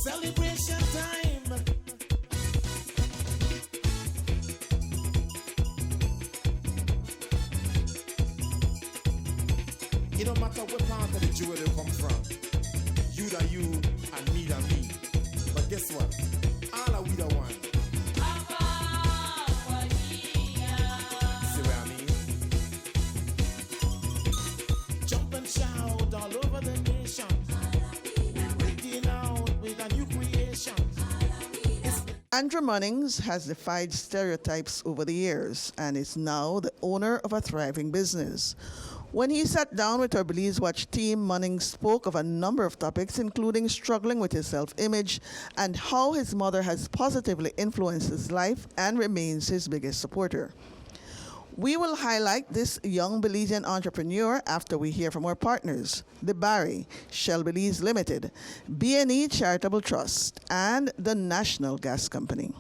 Celebration time. It don't matter what part of the jewelry you come from. You that you and me that me. But guess what? All are we the one. See what I mean? Jump and shout all over the nation. We're breaking out with a new creation. Andrew Munnings has defied stereotypes over the years and is now the owner of a thriving business. When he sat down with our Belize Watch team, Munnings spoke of a number of topics, including struggling with his self-image and how his mother has positively influenced his life and remains his biggest supporter. We will highlight this young Belizean entrepreneur after we hear from our partners, the Barry, Shell Belize Limited, B&E Charitable Trust, and the National Gas Company.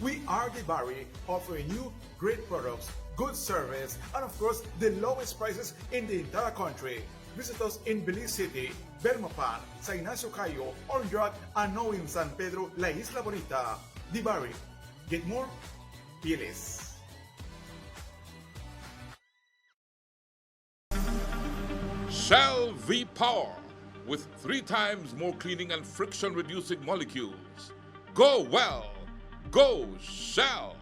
We are the Barry, offering you great products, good service, and of course, the lowest prices in the entire country. Visit us in Belize City, Belmopan, San Ignacio Cayo, Orange, and now in San Pedro, La Isla Bonita. The Barry. Get more, pay less. Shell V-Power with 3 times more cleaning and friction-reducing molecules. Go well. Go Shell.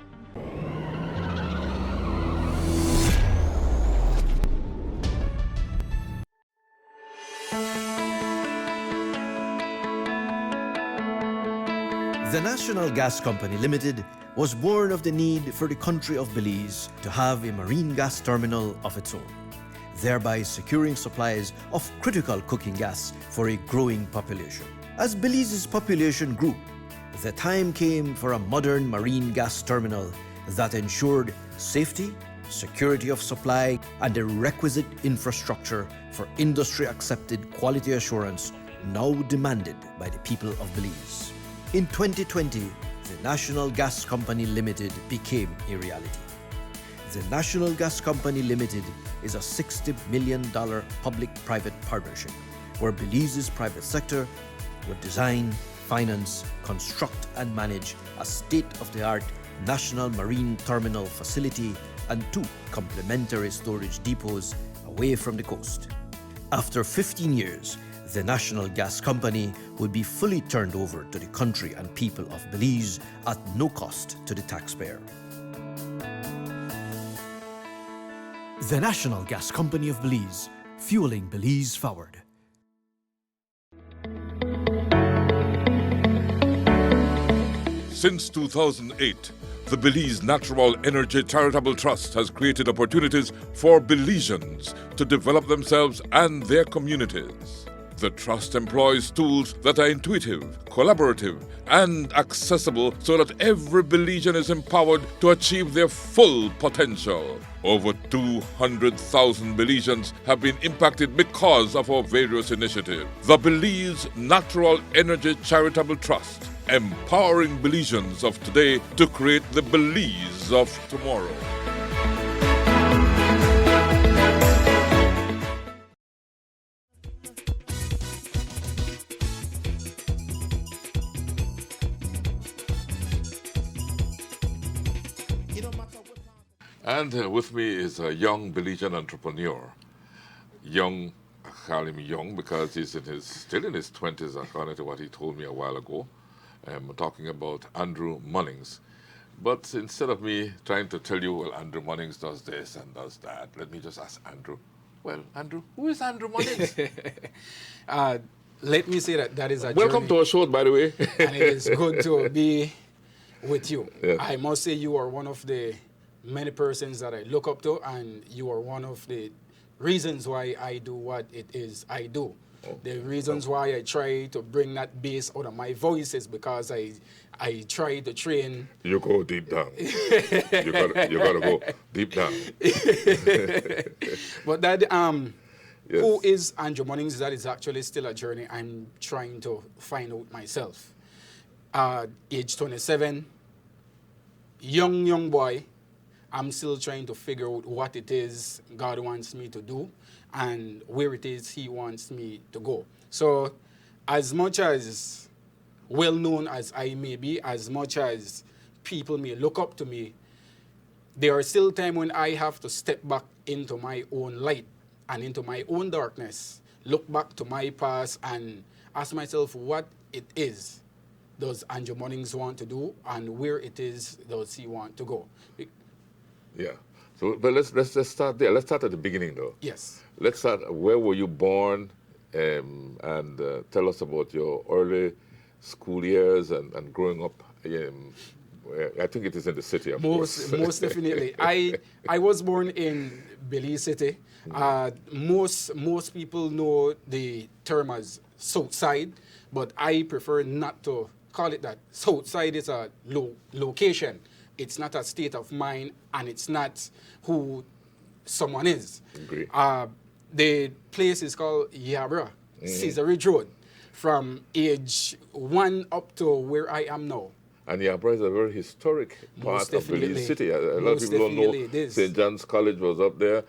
The National Gas Company Limited was born of the need for the country of Belize to have a marine gas terminal of its own, thereby securing supplies of critical cooking gas for a growing population. As Belize's population grew, the time came for a modern marine gas terminal that ensured safety, security of supply, and the requisite infrastructure for industry-accepted quality assurance now demanded by the people of Belize. In 2020, the National Gas Company Limited became a reality. The National Gas Company Limited is a $60 million public-private partnership where Belize's private sector would design, finance, construct, and manage a state-of-the-art national marine terminal facility and 2 complementary storage depots away from the coast. After 15 years, the National Gas Company would be fully turned over to the country and people of Belize at no cost to the taxpayer. The National Gas Company of Belize, fueling Belize forward. Since 2008, the Belize Natural Energy Charitable Trust has created opportunities for Belizeans to develop themselves and their communities. The Trust employs tools that are intuitive, collaborative, and accessible so that every Belizean is empowered to achieve their full potential. Over 200,000 Belizeans have been impacted because of our various initiatives. The Belize Natural Energy Charitable Trust, empowering Belizeans of today to create the Belize of tomorrow. And with me is a young Belizean entrepreneur. Young, I call him young because he's still in his 20s, according to what he told me a while ago. I'm talking about Andrew Munnings. But instead of me trying to tell you, well, Andrew Munnings does this and does that, let me just ask Andrew. Well, Andrew, who is Andrew Munnings? Let me say that is a Welcome journey, to our show, by the way. and it is good to be with you. Yes. I must say you are one of the many persons that I look up to, and you are one of the reasons why I do what it is I do. The reasons why I try to bring that bass out of my voice is because I try to train. You go deep down. you gotta go deep down. But that Yes. who is Andrew Munnings? That is actually still a journey I'm trying to find out myself. Age 27, young boy, I'm still trying to figure out what it is God wants me to do and where it is He wants me to go. So, as much as well known as I may be, as much as people may look up to me, there are still times when I have to step back into my own light and into my own darkness, look back to my past and ask myself what it is does Andrew Munnings want to do and where it is does he want to go. Yeah. So, but let's start there. Let's start at the beginning, though. Yes. Let's start. Where were you born, and tell us about your early school years and growing up. I think it is in the city, of course. Most definitely. I was born in Belize City. Most people know the term as South Side, but I prefer not to call it that. South Side is a location. It's not a state of mind, and it's not who someone is. Agree. The place is called Yabra, Caesar Ridge Road, from age 1 up to where I am now. And Yabra is a very historic part of Belize City. A lot of people don't know St. John's College was up there.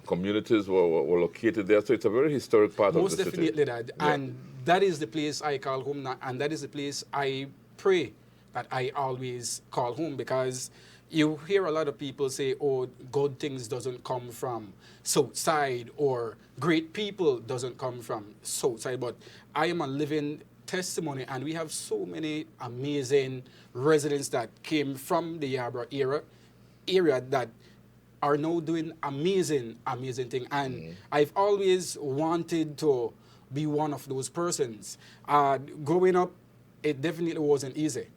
Communities were located there. So it's a very historic part of the city. Most definitely that. Yeah. And that is the place I call home now. And that is the place I pray that I always call home, because you hear a lot of people say, oh, good things doesn't come from South Side, or great people doesn't come from South Side. But I am a living testimony, and we have so many amazing residents that came from the Yabra area that are now doing amazing things. And I've always wanted to be one of those persons. Growing up, it definitely wasn't easy.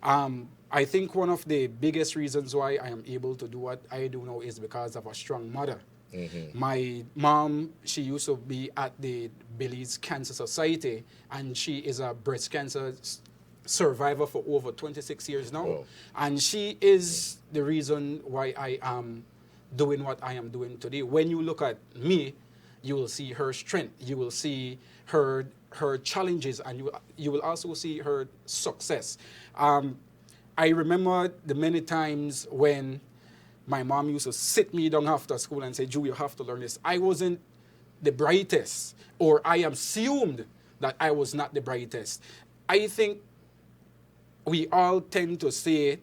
I think one of the biggest reasons why I am able to do what I do now is because of a strong mother. My mom, she used to be at the Belize Cancer Society, and she is a breast cancer survivor for over 26 years now. Wow. And she is the reason why I am doing what I am doing today. When you look at me, you will see her strength, you will see her challenges, and you will also see her success. I remember the many times when my mom used to sit me down after school and say, Drew, you have to learn this. I wasn't the brightest, or I assumed that I was not the brightest. I think we all tend to say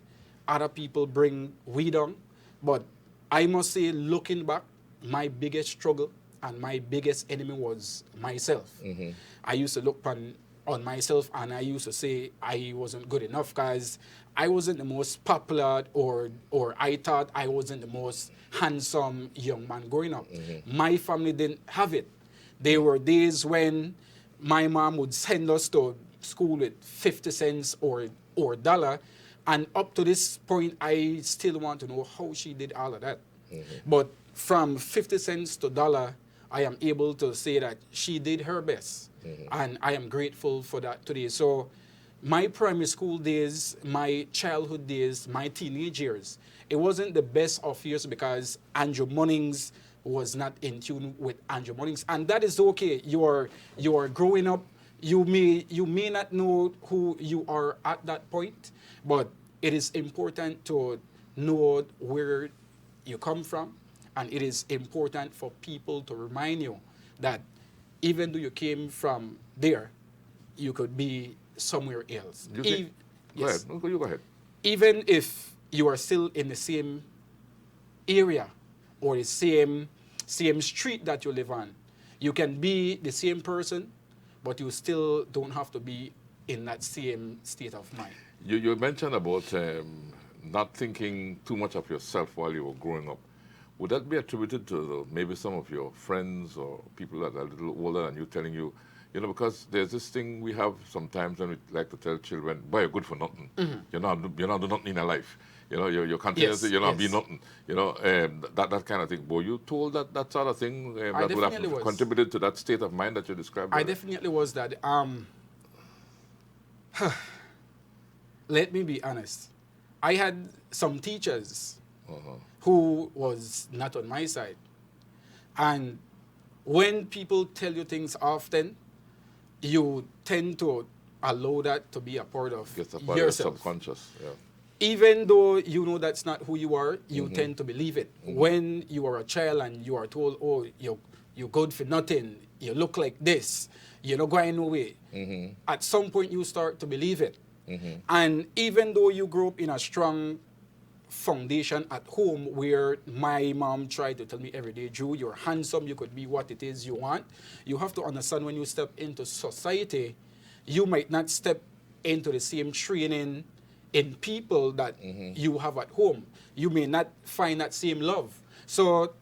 other people bring we down, but I must say, looking back, my biggest struggle and my biggest enemy was myself. I used to look on myself, and I used to say I wasn't good enough because I wasn't the most popular, or I thought I wasn't the most handsome young man growing up. My family didn't have it. There were days when my mom would send us to school with 50 cents or $1, and up to this point, I still want to know how she did all of that. But from 50 cents to $1, I am able to say that she did her best. And I am grateful for that today. So my primary school days, my childhood days, my teenage years, it wasn't the best of years because Andrew Munnings was not in tune with Andrew Munnings. And that is okay. You are growing up. You may not know who you are at that point, but it is important to know where you come from, and it is important for people to remind you that even though you came from there, you could be somewhere else. Go ahead. You go ahead. Even if you are still in the same area or the same street that you live on, you can be the same person, but you still don't have to be in that same state of mind. You mentioned about not thinking too much of yourself while you were growing up. Would that be attributed to maybe some of your friends or people that are a little older than you telling you, because there's this thing we have sometimes when we like to tell children, boy, you're good for nothing. You're not doing nothing in your life. You're continuously, you're not being nothing. That kind of thing. Were you told that sort of thing that would have contributed to that state of mind that you described? I definitely was that. Let me be honest. I had some teachers who was not on my side. And when people tell you things often, you tend to allow that to be a part of it's a part yourself. Of subconscious, yeah. even though you know that's not who you are, you tend to believe it. When you are a child and you are told, oh, you're good for nothing, you look like this, you're not going nowhere, at some point you start to believe it. And even though you grew up in a strong foundation at home where my mom tried to tell me every day, Drew, you're handsome, you could be what it is you want, you have to understand when you step into society, you might not step into the same training in people that you have at home. You may not find that same love. So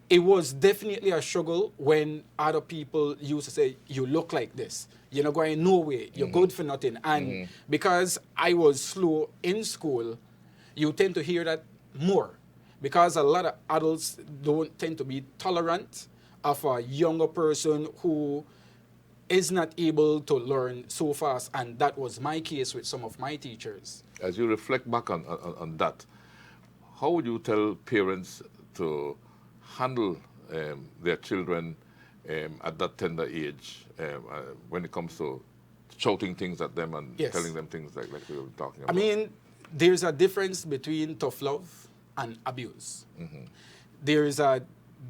it was definitely a struggle when other people used to say, you look like this, you're not going nowhere, you're good for nothing. And because I was slow in school, you tend to hear that more, because a lot of adults don't tend to be tolerant of a younger person who is not able to learn so fast, and that was my case with some of my teachers. As you reflect back on that, how would you tell parents to handle their children at that tender age when it comes to shouting things at them and telling them things like we were talking about? I mean, there's a difference between tough love and abuse. There's a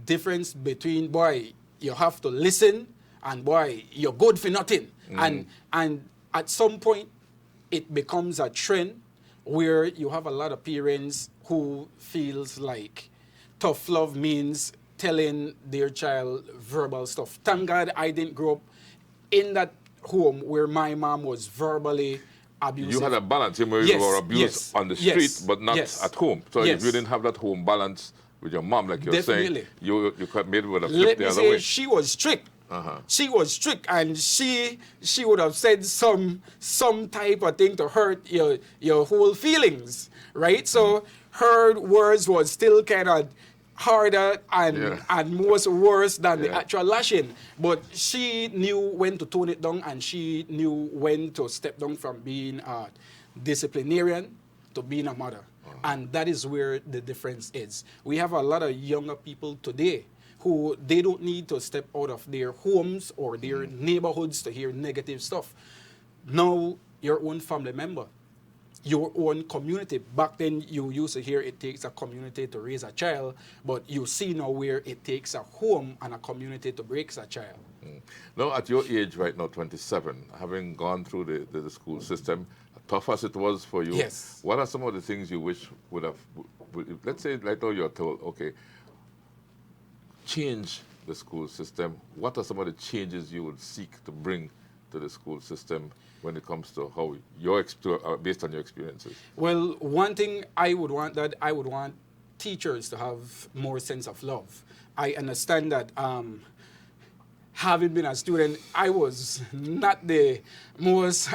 difference between, boy, you have to listen, and boy, you're good for nothing. And at some point, it becomes a trend where you have a lot of parents who feels like tough love means telling their child verbal stuff. Thank God I didn't grow up in that home where my mom was verbally abusive. You had a balance. You were abused on the street, but not at home. So if you didn't have that home balance with your mom, like you're saying, you maybe would have flipped the other way. She was strict. She was strict, and she would have said some type of thing to hurt your whole feelings, right? So her words was still kind of harder and most worse than the actual lashing. But she knew when to tone it down, and she knew when to step down from being a disciplinarian to being a mother. And that is where the difference is. We have a lot of younger people today who they don't need to step out of their homes or their neighborhoods to hear negative stuff. Now, your own family member, your own community. Back then, you used to hear it takes a community to raise a child, but you see now where it takes a home and a community to raise a child. Now, at your age right now, 27, having gone through the school system, tough as it was for you, what are some of the things you wish would have, let's say right now you're told, okay, change the school system. What are some of the changes you would seek to bring to the school system when it comes to how based on your experiences? Well, one thing I would want teachers to have more sense of love. I understand that having been a student, I was not the most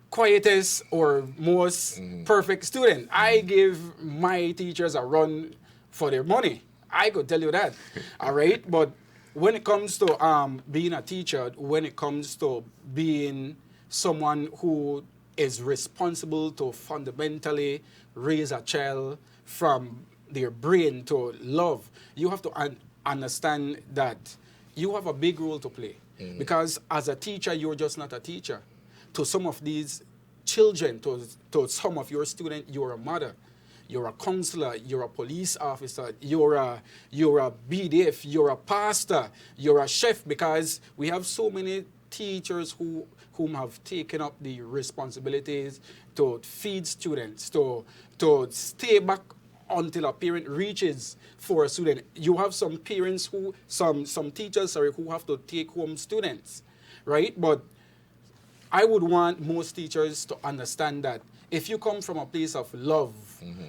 quietest or most perfect student. I give my teachers a run for their money. I could tell you that, all right? But when it comes to being a teacher, when it comes to being someone who is responsible to fundamentally raise a child from their brain to love, you have to understand that you have a big role to play. Because as a teacher, you're just not a teacher. To some of these children, to some of your students, you're a mother. You're a counselor, you're a police officer, you're a BDF, you're a pastor, you're a chef, because we have so many teachers whom have taken up the responsibilities to feed students, to stay back until a parent reaches for a student. You have some parents some teachers who have to take home students, right? But I would want most teachers to understand that if you come from a place of love,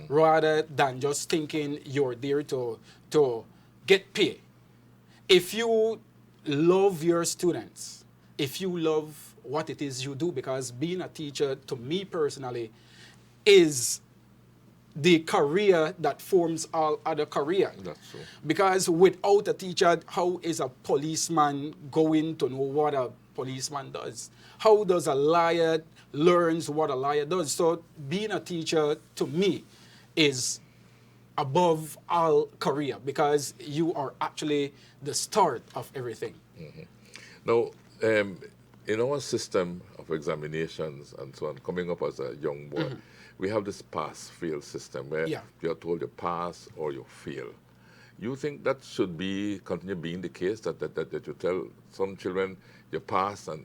rather than just thinking you're there to get paid, if you love your students, if you love what it is you do, because being a teacher, to me personally, is the career that forms all other career. That's true. Because without a teacher, how is a policeman going to know what a policeman does? How does a lawyer learns what a lawyer does? So being a teacher, to me, is above all career, because you are actually the start of everything. Now, in our system of examinations and so on, coming up as a young boy, we have this pass-fail system where Yeah. you're told you pass or you fail. You think that should continue being the case, that you tell some children you pass and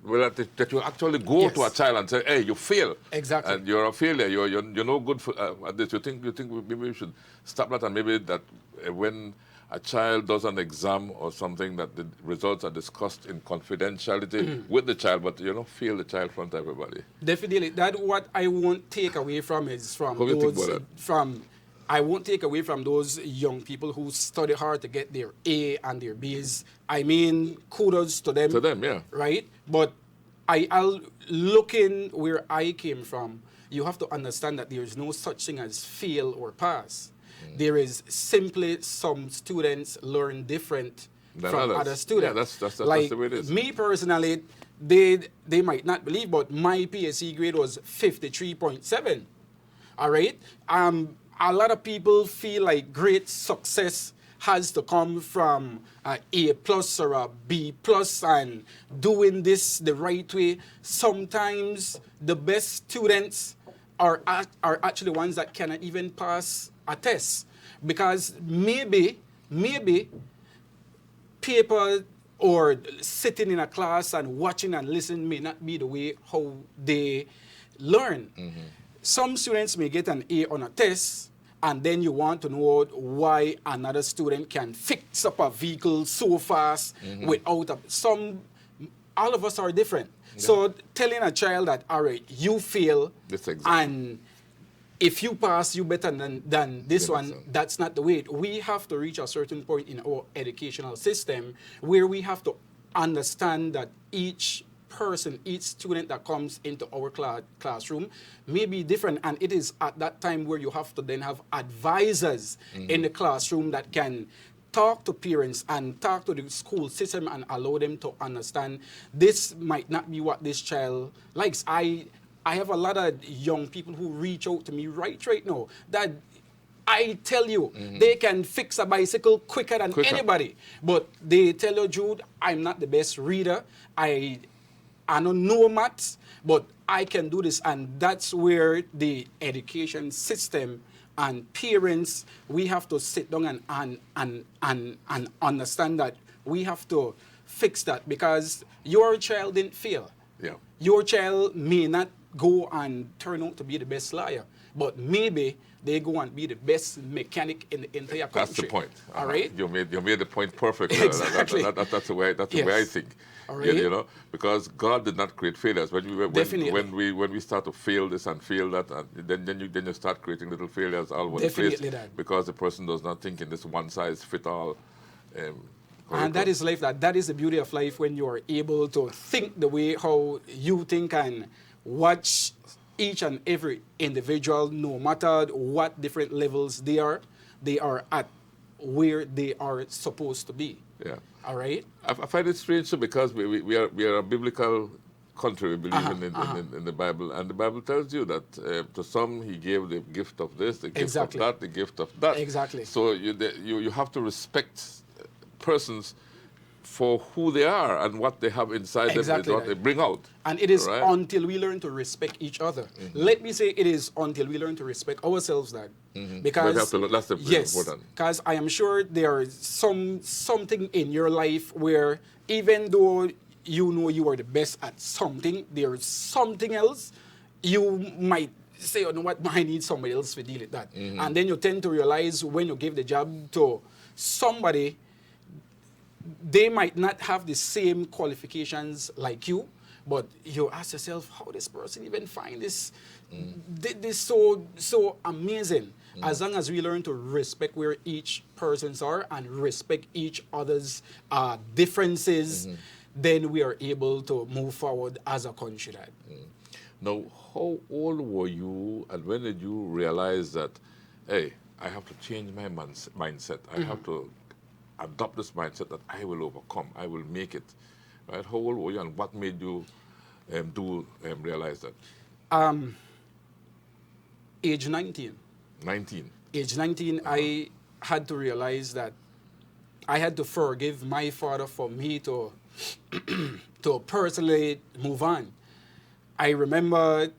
well, that you actually go Yes. to a child and say, hey, you fail. Exactly. And you're a failure. You're no good for this. You think maybe we should stop that, and maybe that when a child does an exam or something, that the results are discussed in confidentiality with the child, but you don't fail the child in front of everybody. Definitely. That what I won't take away from is from How do you think those about that? I won't take away from those young people who study hard to get their A and their B's. I mean, kudos to them. To them, yeah. Right? But I'll look in where I came from. You have to understand that there is no such thing as fail or pass. There is simply some students learn different Than from others. other students. Yeah, that's like the way it is. me personally, they might not believe, but my PSC grade was 53.7. All right? A lot of people feel like great success has to come from A plus or a B plus and doing this the right way. Sometimes the best students are actually ones that cannot even pass a test, because maybe paper or sitting in a class and watching and listening may not be the way how they learn. Some students may get an A on a test, and then you want to know why another student can fix up a vehicle so fast without all of us are different. So telling a child that, all right, you fail, and if you pass, you better than this one, that's not the way. We have to reach a certain point in our educational system where we have to understand that each person, each student that comes into our classroom may be different, and it is at that time where you have to then have advisors in the classroom that can talk to parents and talk to the school system and allow them to understand this might not be what this child likes. I have a lot of young people who reach out to me right now that I tell you, they can fix a bicycle quicker than anybody. But they tell you, Jude, I'm not the best reader. I don't know maths, but I can do this. And that's where the education system and parents, we have to sit down and understand that we have to fix that, because your child didn't fail. Yeah. Your child may not go and turn out to be the best liar, but maybe they go and be the best mechanic in the entire country. That's the point. All right? You made the point perfectly. Exactly. That's the way I think. All right. You know, because God did not create failures. Definitely. When we start to fail this and fail that, then you start creating little failures all over the place. Definitely that. Because the person does not think in this one size fit all. And that is life. That is the beauty of life, when you are able to think the way how you think and watch each and every individual, no matter what different levels they are at where they are supposed to be. Yeah. All right? I find it strange too, because we are a biblical country. We believe in the Bible, and the Bible tells you that to some He gave the gift of this, the gift of that, the gift of that. Exactly. So you have to respect persons for who they are and what they have inside them, is what they bring out. And it is until we learn to respect each other. Let me say, it is until we learn to respect ourselves that. Because that's important. Because I am sure there is something in your life where, even though you know you are the best at something, there is something else you might say, you know what, I need somebody else to deal with that. And then you tend to realize, when you give the job to somebody, they might not have the same qualifications like you, but you ask yourself, how this person even find this so amazing. As long as we learn to respect where each persons are and respect each other's differences, then we are able to move forward as a country. Now, how old were you, and when did you realize that, hey, I have to change my mindset. I have to adopt this mindset that I will overcome, I will make it. Right? How old were you, and what made you realize that? Age 19. 19. Age 19, I had to realize that I had to forgive my father for me to to personally move on. I remember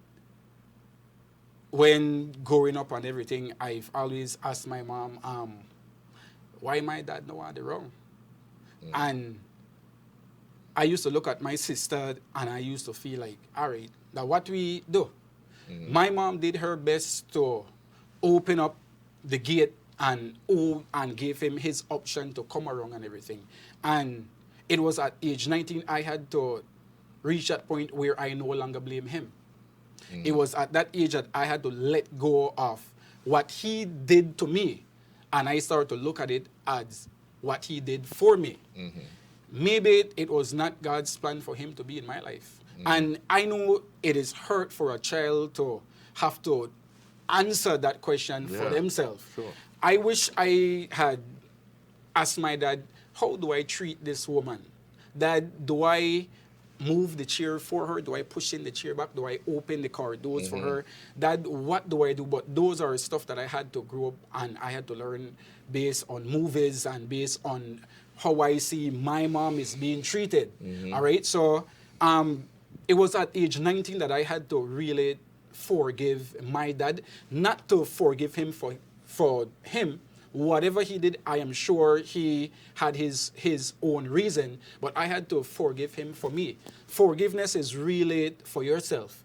when growing up and everything, I've always asked my mom, why my dad know what wrong? And I used to look at my sister and I used to feel like, all right, now what we do? My mom did her best to open up the gate and gave him his option to come around and everything. And it was at age 19 I had to reach that point where I no longer blame him. It was at that age that I had to let go of what he did to me, and I started to look at it as what he did for me. Maybe it was not God's plan for him to be in my life. And I know it is hurt for a child to have to answer that question for themselves. Sure. I wish I had asked my dad, how do I treat this woman? Dad, do I move the chair for her? Do I push in the chair back? Do I open the car doors for her? Dad, what do I do? But those are stuff that I had to grow up and I had to learn based on movies and based on how I see my mom is being treated. All right? So it was at age 19 that I had to really forgive my dad, not to forgive him for him. Whatever he did, I am sure he had his own reason, but I had to forgive him for me. Forgiveness is really for yourself.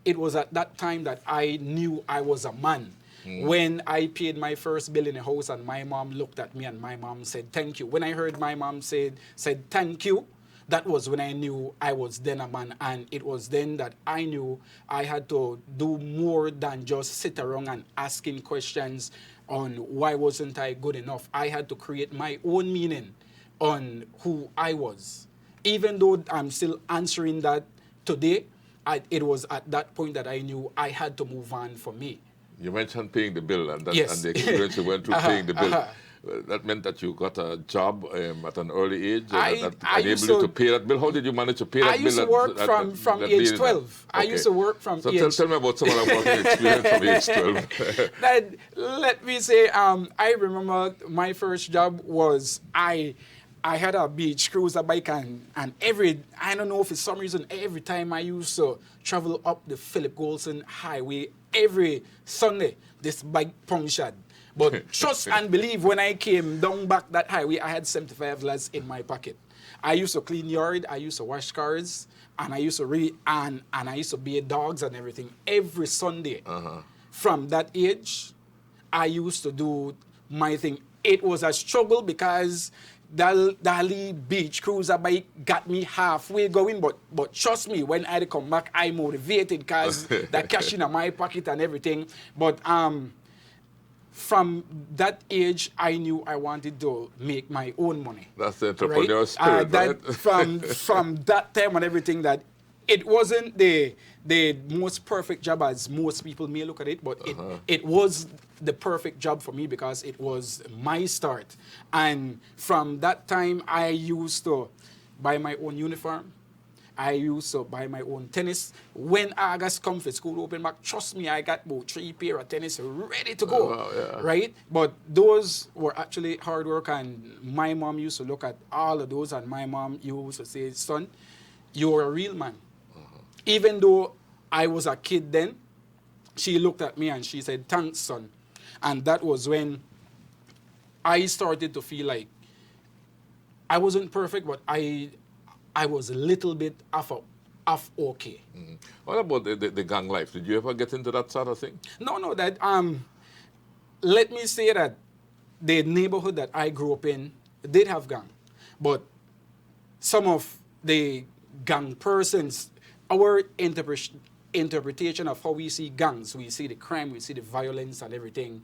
It was at that time that I knew I was a man. When I paid my first bill in the house and my mom looked at me and my mom said, thank you. When I heard my mom said thank you, that was when I knew I was then a man, and it was then that I knew I had to do more than just sit around and asking questions on why wasn't I good enough. I had to create my own meaning on who I was. Even though I'm still answering that today, it was at that point that I knew I had to move on for me. You mentioned paying the bill, and, Yes. and the experience you went through paying the bill. That meant that you got a job at an early age that enabled you to pay that bill. How did you manage to pay that bill? I used to work from age 12. I used to work from age... Tell me about some of that working experience from age 12. Let me say, I remember my first job was I had a beach cruiser bike, and I don't know, for some reason, every time I used to travel up the Philip Golson Highway, every Sunday, this bike punctured. But trust and believe, when I came down back that highway, I had $75 in my pocket. I used to clean yard, I used to wash cars, and I used to read, and I used to bathe dogs and everything every Sunday. From that age, I used to do my thing. It was a struggle because Dali beach cruiser bike got me halfway going, but trust me, when I come back, I motivated because that cash in my pocket and everything. But from that age, I knew I wanted to make my own money. That's the entrepreneurial spirit, right? From that time and everything, that it wasn't the most perfect job as most people may look at it, but it was the perfect job for me because it was my start. And from that time, I used to buy my own uniform. I used to buy my own tennis. When August come for school open back, trust me, I got about 3 pair of tennis ready to go, right? But those were actually hard work, and my mom used to look at all of those, and my mom used to say, son, you're a real man. Even though I was a kid then, she looked at me and she said, thanks, son. And that was when I started to feel like I wasn't perfect, but I was a little bit off okay. What about the gang life? Did you ever get into that sort of thing? No, that let me say that the neighborhood that I grew up in did have gang, but some of the gang persons, our interpretation of how we see gangs, we see the crime, we see the violence and everything,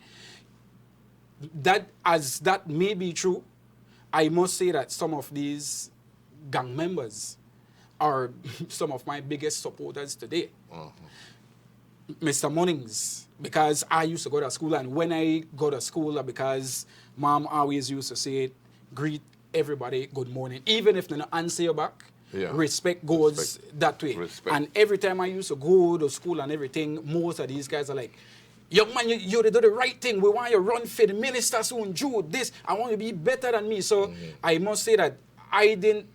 that as that may be true, I must say that some of these gang members are some of my biggest supporters today. Mr. Munnings, because I used to go to school, and when I go to school, because mom always used to say, greet everybody good morning, even if they don't answer you back. Respect goes that way. And every time I used to go to school and everything, most of these guys are like, young man, you do the right thing. We want you to run for the minister soon. Do this. I want you to be better than me. So I must say that I didn't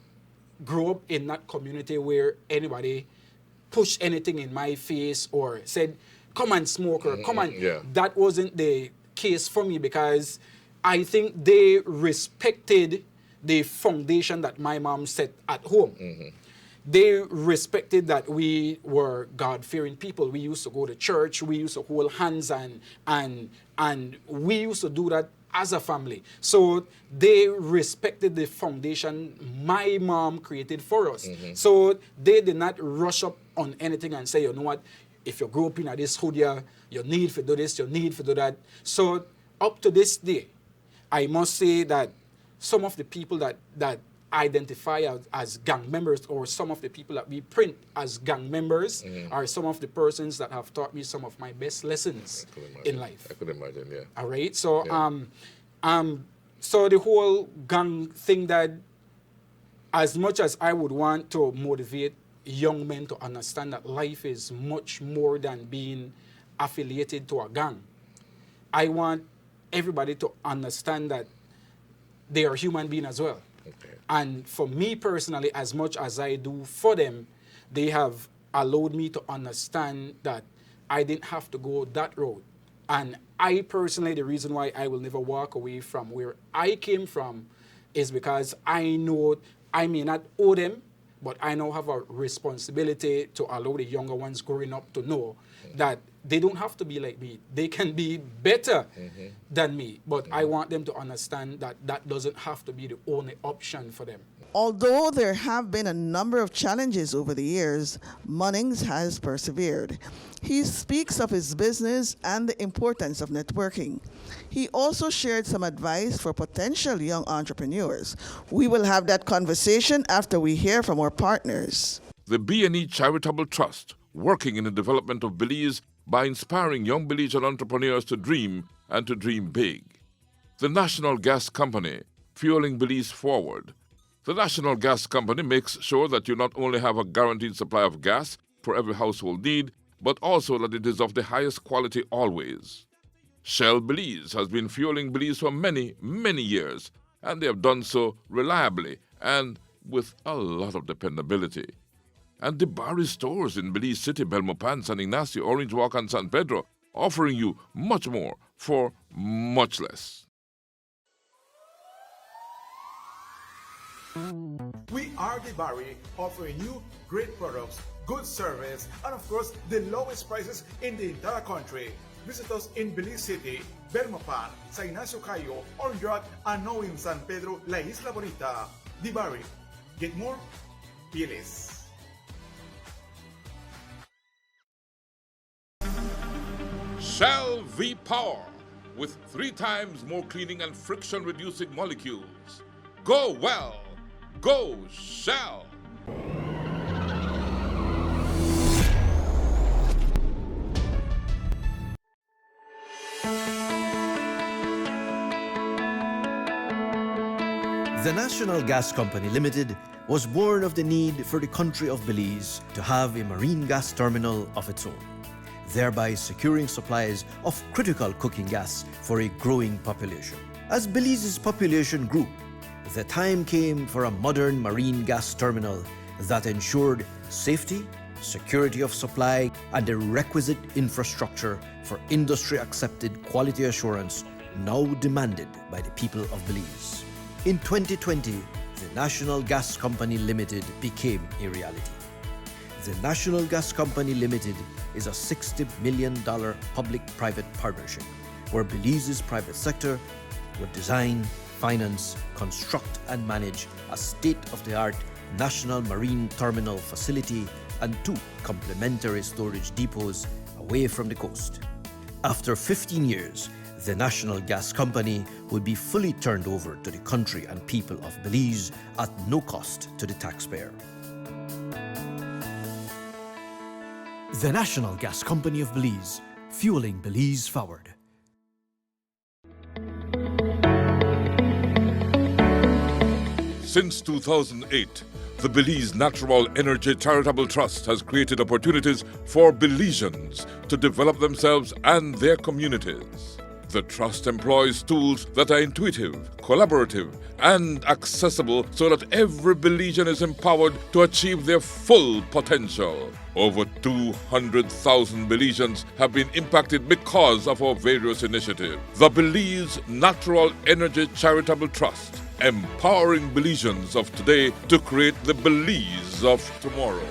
grow up in that community where anybody pushed anything in my face or said, come and smoke or come and... yeah. That wasn't the case for me because I think they respected the foundation that my mom set at home. They respected that we were God-fearing people. We used to go to church. We used to hold hands and we used to do that as a family. So they respected the foundation my mom created for us. So they did not rush up on anything and say, you know what, if you grow up in this hood here, you need to do this, you need to do that. So up to this day, I must say that some of the people that identify as gang members, or some of the people that we print as gang members, are some of the persons that have taught me some of my best lessons in life. I could imagine, yeah. All right, so so the whole gang thing, that as much as I would want to motivate young men to understand that life is much more than being affiliated to a gang, I want everybody to understand that they are human beings as well. Okay. And for me personally, as much as I do for them, they have allowed me to understand that I didn't have to go that road. And I personally, the reason why I will never walk away from where I came from is because I know I may not owe them, but I now have a responsibility to allow the younger ones growing up to know that they don't have to be like me. They can be better than me. But I want them to understand that that doesn't have to be the only option for them. Although there have been a number of challenges over the years, Munnings has persevered. He speaks of his business and the importance of networking. He also shared some advice for potential young entrepreneurs. We will have that conversation after we hear from our partners. The B&E Charitable Trust, working in the development of Belize by inspiring young Belizean entrepreneurs to dream and to dream big. The National Gas Company, fueling Belize forward. The National Gas Company makes sure that you not only have a guaranteed supply of gas for every household need, but also that it is of the highest quality always. Shell Belize has been fueling Belize for many, many years, and they have done so reliably and with a lot of dependability. And the Barry stores in Belize City, Belmopan, San Ignacio, Orange Walk, and San Pedro, offering you much more for much less. We are the Barry, offering you great products, good service, and of course, the lowest prices in the entire country. Visit us in Belize City, Belmopan, San Ignacio Cayo, Orange Walk, and now in San Pedro, La Isla Bonita. The Barry. Get more? Be less. Shell V-Power, with 3 times more cleaning and friction-reducing molecules. Go well! Go Shell! The National Gas Company Limited was born of the need for the country of Belize to have a marine gas terminal of its own, thereby securing supplies of critical cooking gas for a growing population. As Belize's population grew, the time came for a modern marine gas terminal that ensured safety, security of supply, and the requisite infrastructure for industry-accepted quality assurance now demanded by the people of Belize. In 2020, the National Gas Company Limited became a reality. The National Gas Company Limited is a $60 million public-private partnership where Belize's private sector would design, finance, construct and manage a state-of-the-art national marine terminal facility and 2 complementary storage depots away from the coast. After 15 years, the National Gas Company would be fully turned over to the country and people of Belize at no cost to the taxpayer. The National Gas Company of Belize, fueling Belize forward. Since 2008, the Belize Natural Energy Charitable Trust has created opportunities for Belizeans to develop themselves and their communities. The Trust employs tools that are intuitive, collaborative, and accessible so that every Belizean is empowered to achieve their full potential. Over 200,000 Belizeans have been impacted because of our various initiatives. The Belize Natural Energy Charitable Trust, empowering Belizeans of today to create the Belize of tomorrow.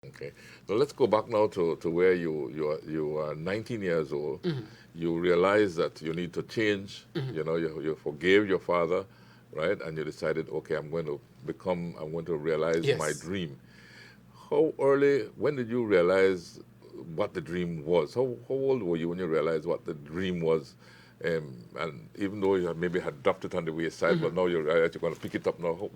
Okay. Now let's go back now to where you are 19 years old. Mm-hmm. You realize that you need to change. Mm-hmm. You know, you forgave your father, right? And you decided, okay, I'm going to realize Yes. my dream. How early, when did you realize what the dream was? How old were you when you realized what the dream was? And even though you maybe had dropped it on the wayside, but now you're going to pick it up now.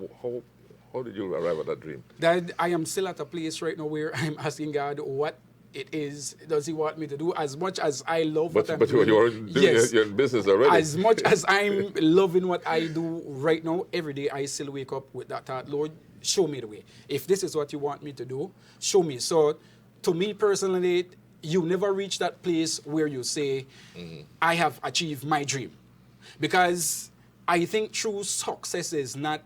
How did you arrive at that dream? That I am still at a place right now where I'm asking God what it is does He want me to do. As much as I love what I'm doing, you're doing yes, you're in business already. as much as I'm loving what I do right now, every day I still wake up with that thought, Lord, show me the way. If this is what you want me to do, show me. So to me personally, you never reach that place where you say, I have achieved my dream. Because I think true success is not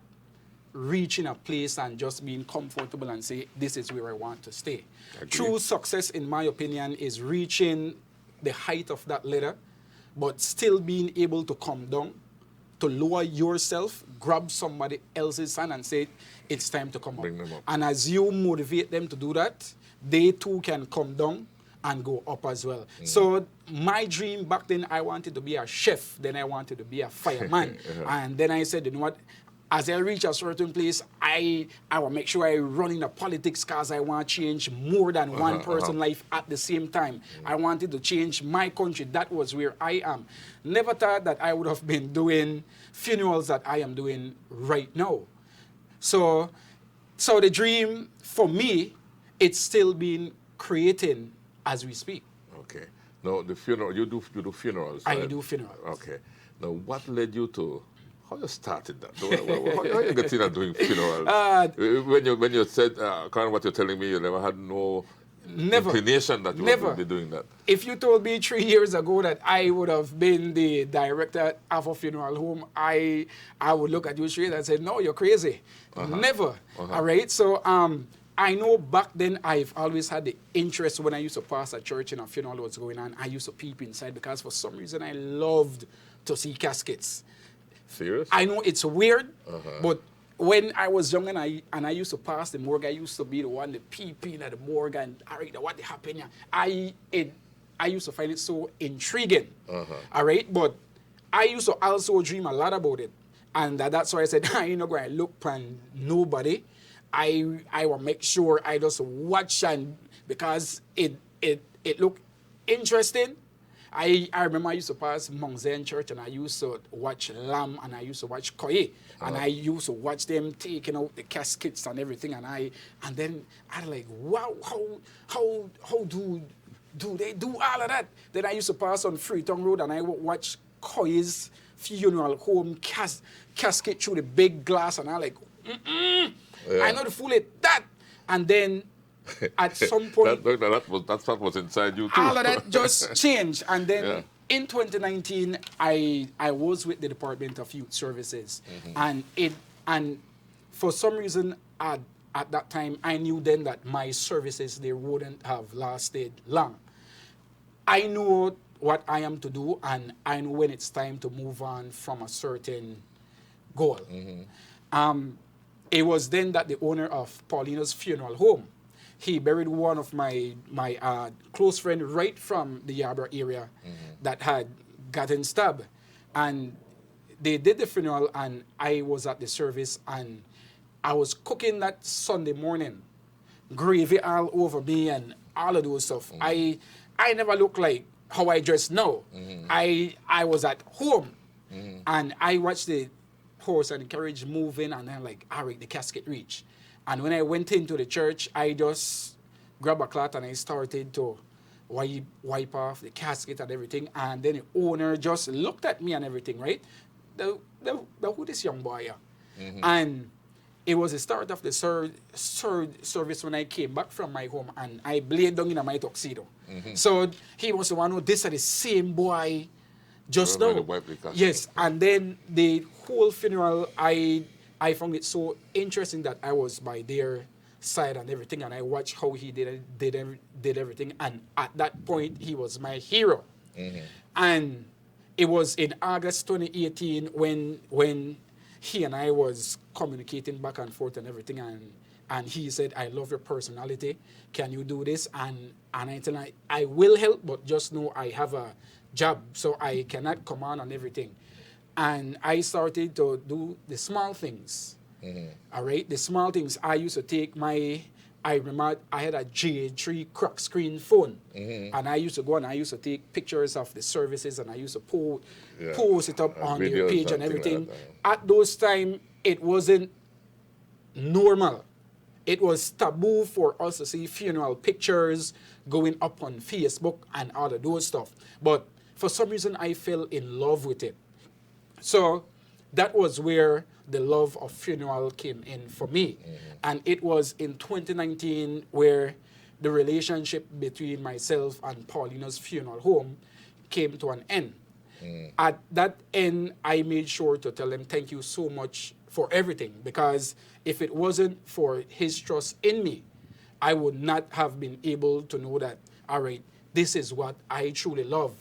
reaching a place and just being comfortable and say, this is where I want to stay. Agree. True success, in my opinion, is reaching the height of that ladder, but still being able to come down, to lower yourself, grab somebody else's hand and say, it's time to come up. Bring them up. And as you motivate them to do that, they too can come down and go up as well. So my dream back then, I wanted to be a chef, then I wanted to be a fireman. And then I said, you know what, as I reach a certain place, I will make sure I run in the politics because I want to change more than one person's life at the same time. I wanted to change my country. That was where I am. Never thought that I would have been doing funerals that I am doing right now. So the dream, for me, it's still being creating as we speak. Okay. Now the funeral, you do funerals. I right? do funerals. Okay. Now what led you to? How you started that? How you get in doing funerals? When you said, kind of what you're telling me, you never had no inclination that you would be doing that. If you told me 3 years ago that I would have been the director of a funeral home, I would look at you straight and say, no, you're crazy. Never. All right? So I know back then I've always had the interest when I used to pass a church and a funeral was going on. I used to peep inside because for some reason I loved to see caskets. Serious? I know it's weird, but when I was young and I used to pass the morgue, I used to be the one that peeping at the morgue and all right, what happened here? I used to find it so intriguing. All right, but I used to also dream a lot about it, and that's why I said I ain't not going to look on nobody. I will make sure I just watch and because it looked interesting. I remember I used to pass Mount Zion Church and I used to watch lamb and I used to watch koi and I used to watch them taking out the caskets and everything and then I like, wow, how do they do all of that? Then I used to pass on Freetown Road and I would watch koi's funeral home casket through the big glass and I like, I know the fool it that. And then at some point, that's what was inside you too. all of that just changed. And then in 2019, I was with the Department of Youth Services, and for some reason at that time I knew then that my services they wouldn't have lasted long. I know what I am to do, and I know when it's time to move on from a certain goal. It was then that the owner of Paulina's funeral home, he buried one of my close friend right from the Yarborough area that had gotten stabbed. And they did the funeral and I was at the service and I was cooking that Sunday morning, gravy all over me and all of those stuff. I never look like how I dress now. I was at home and I watched the horse and the carriage moving and then like, all right, the casket reached. And when I went into the church, I just grabbed a cloth and I started to wipe off the casket and everything, and then the owner just looked at me and everything, right? Who this young boy here? And it was the start of the third service when I came back from my home, and I laid down in my tuxedo. So he was the one who, this is the same boy just now. Yes, and then the whole funeral, I found it so interesting that I was by their side and everything, and I watched how he did everything, and at that point he was my hero. And it was in August 2018 when he and I was communicating back and forth and everything, and he said, I love your personality, can you do this? And I tell him, I will help, but just know I have a job, so I cannot come on and everything. And I started to do the small things. All right, the small things. I used to take I remember I had a J3 crack screen phone, and I used to go and I used to take pictures of the services, and I used to post it up on their page and everything. At those times, it wasn't normal. It was taboo for us to see funeral pictures going up on Facebook and all of those stuff. But for some reason, I fell in love with it. So that was where the love of funeral came in for me. And it was in 2019 where the relationship between myself and Paulina's funeral home came to an end. At that end, I made sure to tell him thank you so much for everything, because if it wasn't for his trust in me, I would not have been able to know that, all right, this is what I truly love.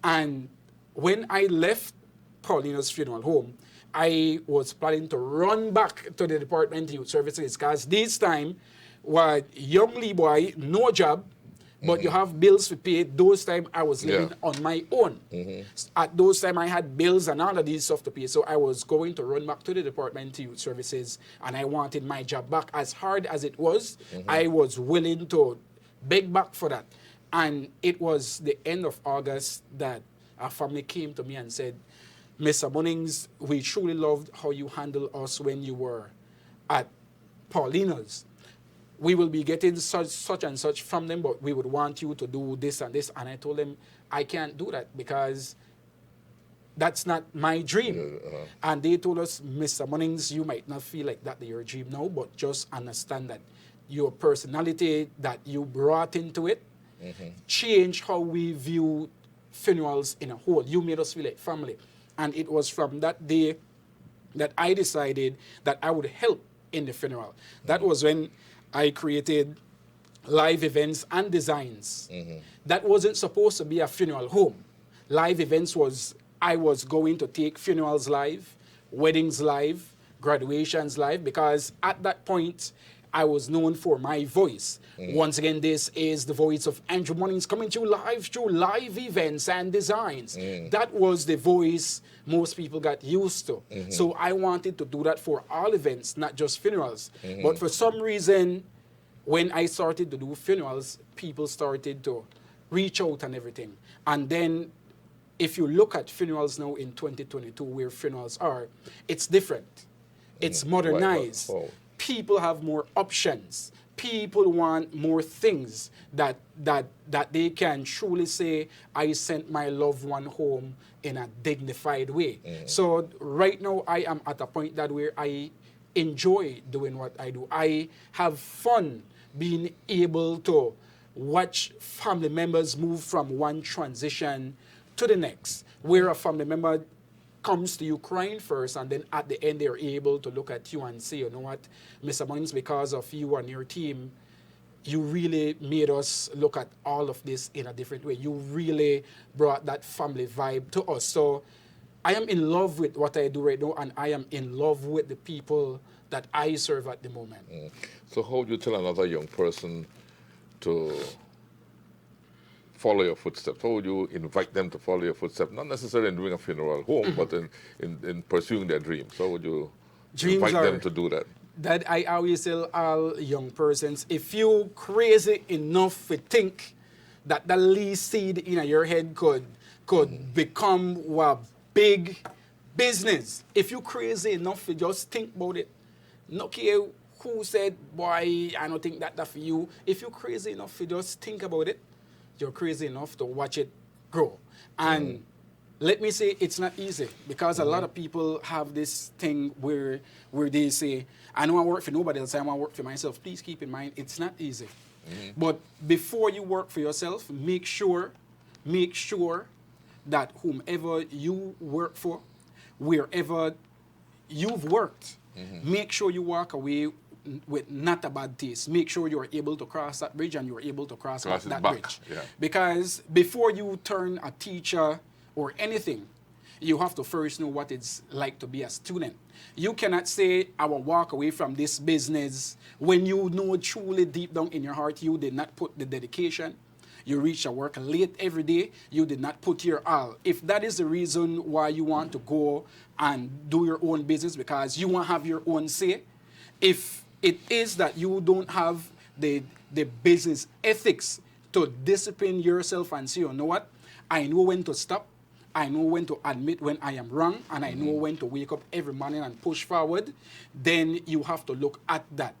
And when I left Paulina's funeral home, I was planning to run back to the Department of Youth Services, because this time, was young Lee boy, no job, but you have bills to pay. Those time I was living on my own. At those time I had bills and all of these stuff to pay. So I was going to run back to the Department of Youth Services, and I wanted my job back. As hard as it was, I was willing to beg back for that. And it was the end of August that a family came to me and said, Mr. Munnings, we truly loved how you handled us when you were at Paulina's. We will be getting such and such from them, but we would want you to do this and this. And I told them, I can't do that because that's not my dream. And they told us, Mr. Munnings, you might not feel like that your dream now, but just understand that your personality that you brought into it changed how we view funerals in a whole. You made us feel like family. And it was from that day that I decided that I would help in the funeral. That was when I created live events and designs. That wasn't supposed to be a funeral home. Live events was, I was going to take funerals live, weddings live, graduations live, because at that point, I was known for my voice. Once again, this is the voice of Andrew Munnings coming to you live through live events and designs. That was the voice most people got used to. So I wanted to do that for all events, not just funerals. But for some reason, when I started to do funerals, people started to reach out and everything. And then if you look at funerals now in 2022, where funerals are, it's different. It's modernized. People have more options. People want more things that they can truly say, I sent my loved one home in a dignified way. So right now I am at a point that where I enjoy doing what I do. I have fun being able to watch family members move from one transition to the next, where a family member comes to you crying first, and then at the end they're able to look at you and say, you know what, Mr. Munnings, because of you and your team, you really made us look at all of this in a different way. You really brought that family vibe to us. So I am in love with what I do right now, and I am in love with the people that I serve at the moment. So how would you tell another young person to follow your footsteps? How would you invite them to follow your footsteps? Not necessarily in doing a funeral home, but in pursuing their dreams. How would you invite them to do that? That I always tell all young persons, if you crazy enough to think that the least seed in your head could become a big business, if you crazy enough to just think about it, no care who said, boy, I don't think that's for you. If you're crazy enough to just think about it, you're crazy enough to watch it grow. And let me say it's not easy, because a lot of people have this thing where they say, I don't want to work for nobody else, I want to work for myself. Please keep in mind, it's not easy. But before you work for yourself, make sure that whomever you work for, wherever you've worked, make sure you walk away with not a bad taste. Make sure you're able to cross that bridge, and you're able to cross that bridge. Yeah. Because before you turn a teacher or anything, you have to first know what it's like to be a student. You cannot say, I will walk away from this business when you know truly deep down in your heart you did not put the dedication. You reach your work late every day. You did not put your all. If that is the reason why you want to go and do your own business, because you want to have your own say, if it is that you don't have the business ethics to discipline yourself and say, you know what, I know when to stop, I know when to admit when I am wrong, and I know when to wake up every morning and push forward, then you have to look at that.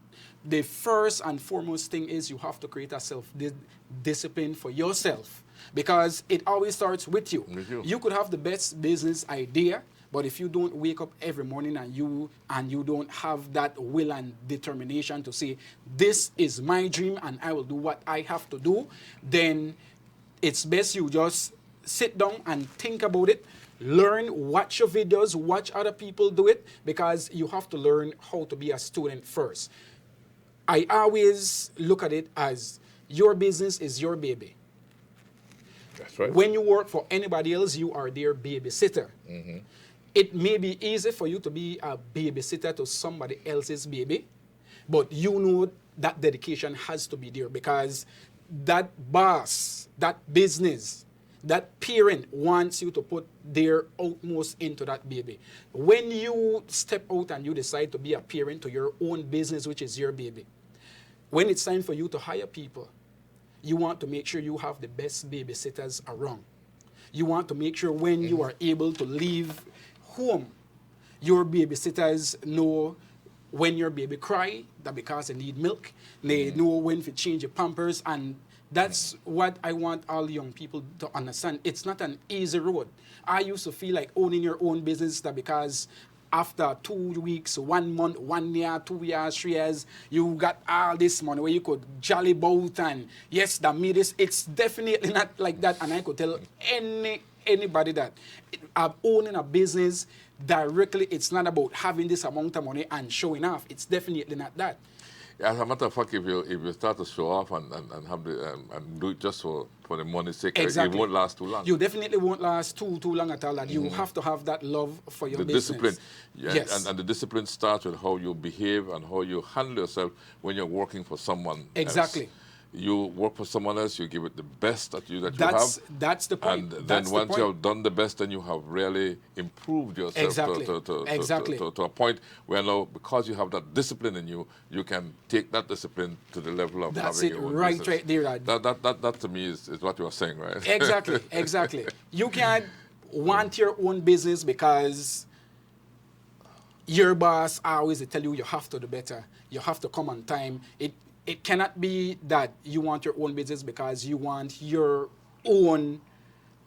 The first and foremost thing is you have to create a self-discipline for yourself, because it always starts with you. You could have the best business idea, but if you don't wake up every morning and you don't have that will and determination to say, this is my dream and I will do what I have to do, then it's best you just sit down and think about it, learn, watch your videos, watch other people do it, because you have to learn how to be a student first. I always look at it as your business is your baby. That's right. When you work for anybody else, you are their babysitter. It may be easy for you to be a babysitter to somebody else's baby, but you know that dedication has to be there, because that boss, that business, that parent wants you to put their utmost into that baby. When you step out and you decide to be a parent to your own business, which is your baby, when it's time for you to hire people, you want to make sure you have the best babysitters around. You want to make sure when you are able to leave home, your babysitters know when your baby cry, that because they need milk, they know when to change your pampers, and that's what I want all young people to understand. It's not an easy road. I used to feel like owning your own business, that because after 2 weeks, 1 month, 1 year, 2 years, 3 years, you got all this money where you could jolly bout and yes, that made this. It's definitely not like that. And I could tell anybody that owning a business directly, it's not about having this amount of money and showing off. It's definitely not that. As a matter of fact, if you start to show off and have the and do it just for the money's sake, exactly, it won't last too long. You definitely won't last too long at all. And you have to have that love for your business. Discipline, yes, and the discipline starts with how you behave and how you handle yourself when you're working for someone. Exactly. Else. You work for someone else, you give it the best that you have. That's the point. And then once you have done the best, then you have really improved yourself exactly. to a point where now, because you have that discipline in you, you can take that discipline to the level of having your own business. Right there. That to me is what you are saying, right? Exactly. You can't want your own business because your boss always tell you have to do better. You have to come on time. It cannot be that you want your own business because you want your own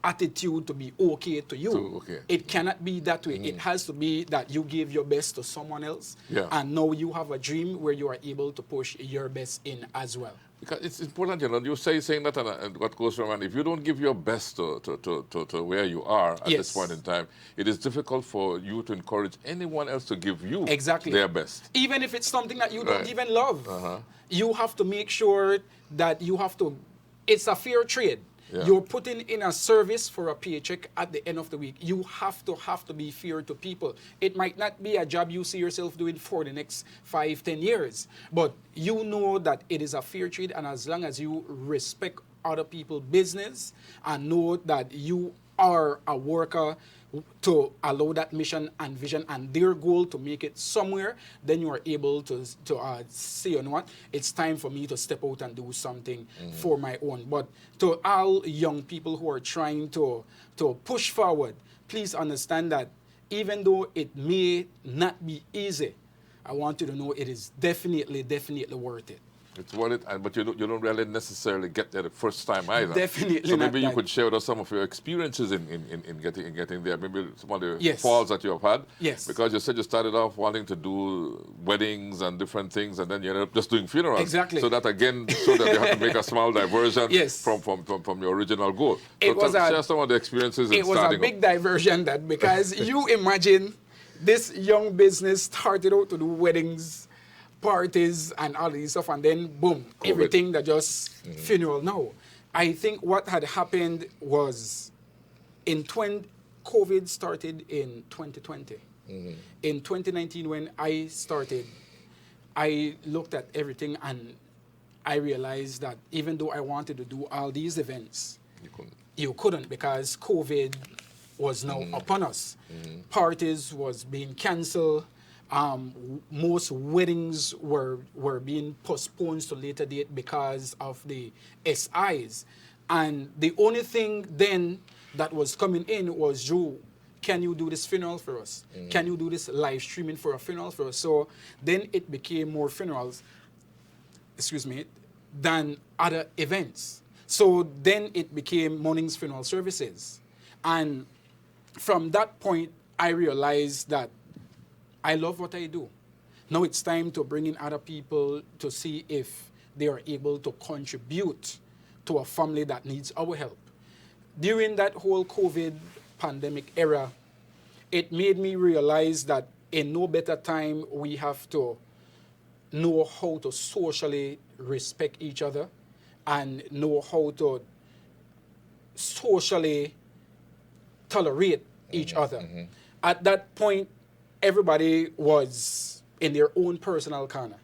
attitude to be okay to you. It cannot be that way. It has to be that you give your best to someone else, and now you have a dream where you are able to push your best in as well. Because it's important, you're saying that, and what goes wrong, and if you don't give your best to where you are at this point in time, it is difficult for you to encourage anyone else to give you their best. Even if it's something that you don't even love, you have to make sure that it's a fair trade. You're putting in a service for a paycheck at the end of the week. You have to be fair to people. It might not be a job you see yourself doing for the next 5-10 years, but you know that it is a fair trade, and as long as you respect other people's business and know that you are a worker to allow that mission and vision and their goal to make it somewhere, then you are able to say, you know what, it's time for me to step out and do something for my own. But to all young people who are trying to push forward, please understand that even though it may not be easy, I want you to know it is definitely worth it. It's worth it, but you don't really necessarily get there the first time either. Definitely So not maybe you that. could share with us some of your experiences in getting there. Maybe some of the Yes. falls that you have had. Yes. Because you said you started off wanting to do weddings and different things, and then you ended up just doing funerals. Exactly. So that again, so that you have to make a small diversion Yes. from your original goal. It was share some of the experiences in It was a starting big up. diversion, that, because you imagine this young business started out to do weddings, parties, and all this stuff, and then boom, COVID. everything that just funeral. No, I think what had happened was COVID started in 2020. In 2019, when I started, I looked at everything and I realized that even though I wanted to do all these events, you couldn't, because COVID was now upon us. Parties was being canceled. Most weddings were being postponed to later date because of the SIs. And the only thing then that was coming in was, Joe, can you do this funeral for us? Can you do this live streaming for a funeral for us? So then it became more funerals, than other events. So then it became Munnings Funeral Services. And from that point, I realized that I love what I do. Now it's time to bring in other people to see if they are able to contribute to a family that needs our help. During that whole COVID pandemic era, it made me realize that in no better time we have to know how to socially respect each other and know how to socially tolerate each other. At that point, everybody was in their own personal corner.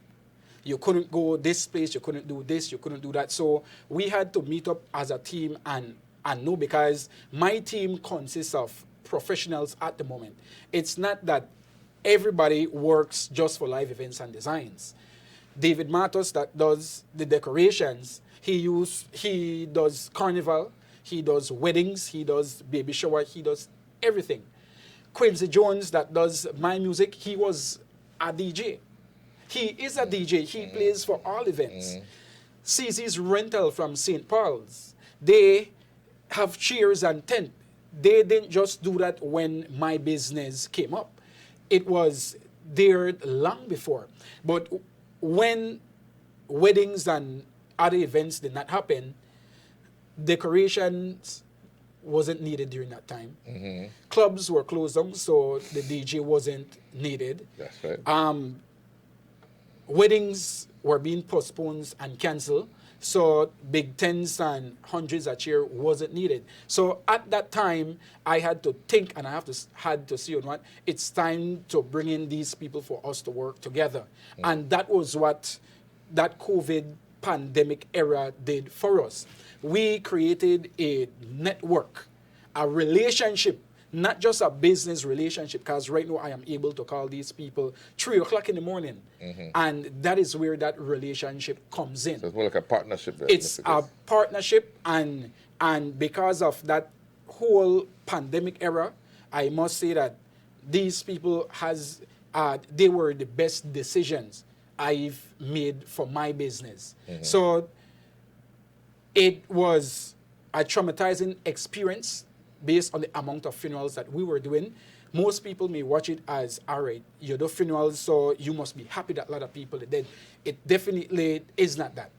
You couldn't go this place, you couldn't do this, you couldn't do that. So we had to meet up as a team and know, because my team consists of professionals at the moment. It's not that everybody works just for live events and designs. David Matos, that does the decorations, he does carnival, he does weddings, he does baby shower, he does everything. Quincy Jones, that does my music, he was a DJ. He is a DJ, he plays for all events. CZ's Rental from St. Paul's, they have chairs and tent. They didn't just do that when my business came up. It was there long before. But when weddings and other events did not happen, decorations wasn't needed during that time. Clubs were closed down, so the DJ wasn't needed. That's right. Weddings were being postponed and canceled, so big tens and hundreds a chair wasn't needed. So at that time, I had to think, and I had to see, you know what, it's time to bring in these people for us to work together. And that was what that COVID pandemic era did for us. We created a network, a relationship, not just a business relationship, because right now I am able to call these people 3 o'clock in the morning. And that is where that relationship comes in. So it's more like a partnership. It's a partnership, and because of that whole pandemic era, I must say that these people they were the best decisions I've made for my business. So it was a traumatizing experience based on the amount of funerals that we were doing. Most people may watch it as, all right, you do funerals, so you must be happy that a lot of people are dead. It definitely is not that.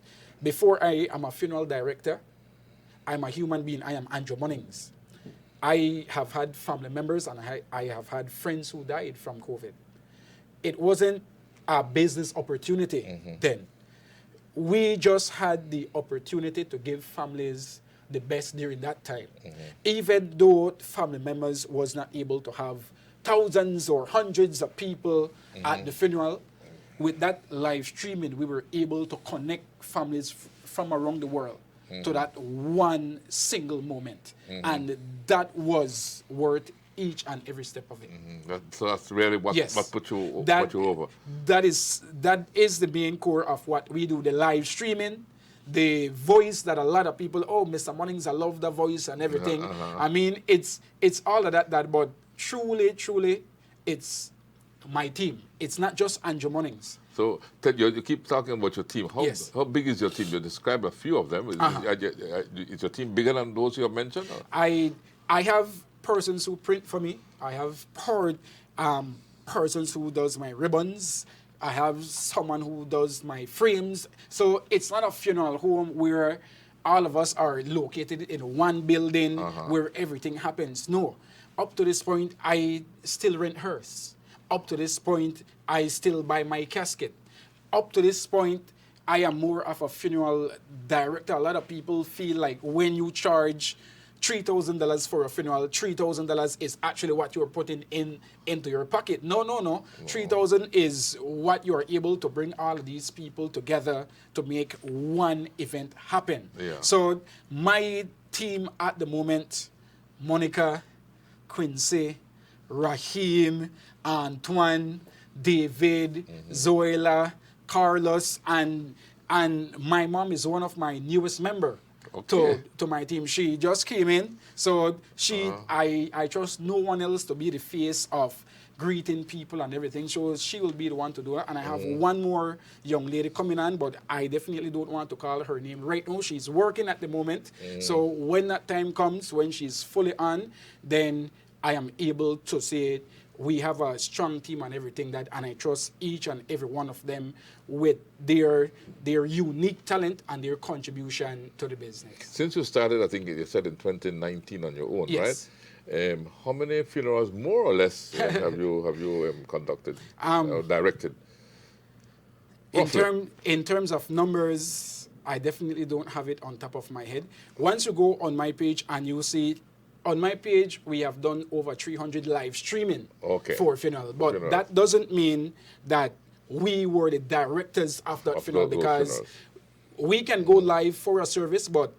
Before I am a funeral director, I'm a human being. I am Andrew Munnings. I have had family members and I have had friends who died from COVID. It wasn't a business opportunity then. We just had the opportunity to give families the best during that time. Even though family members was not able to have thousands or hundreds of people at the funeral, with that live streaming, we were able to connect families from around the world to that one single moment. And that was worth each and every step of it. So that's really what put you over. That is the main core of what we do, the live streaming, the voice that a lot of people, oh, Mr. Munnings, I love the voice and everything. I mean, it's all of that, but truly, it's my team. It's not just Andrew Munnings. So, Ted, you keep talking about your team. Yes. How big is your team? You described a few of them. Is your team bigger than those you have mentioned? Or? I have persons who print for me. I have persons who does my ribbons. I have someone who does my frames. So it's not a funeral home where all of us are located in one building where everything happens. No. Up to this point, I still rent hearse. Up to this point, I still buy my casket. Up to this point, I am more of a funeral director. A lot of people feel like when you charge $3,000 for a funeral, $3,000 is actually what you're putting into your pocket. No. $3,000 is what you are able to bring all of these people together to make one event happen. Yeah. So my team at the moment, Monica, Quincy, Raheem, Antoine, David, Zoela, Carlos, and my mom is one of my newest member to my team. She just came in, so I trust no one else to be the face of greeting people and everything. So she will be the one to do it. And I have one more young lady coming on, but I definitely don't want to call her name right now. She's working at the moment. So when that time comes, when she's fully on, then I am able to say we have a strong team and everything and I trust each and every one of them with their unique talent and their contribution to the business. Since you started, I think you said in 2019 on your own, Yes. right? How many funerals, more or less, have you conducted or directed? In terms of numbers, I definitely don't have it on top of my head. Once you go on my page and you see, on my page, we have done over 300 live streaming for funeral. But that doesn't mean that we were the directors of that funeral, because we can go live for a service, but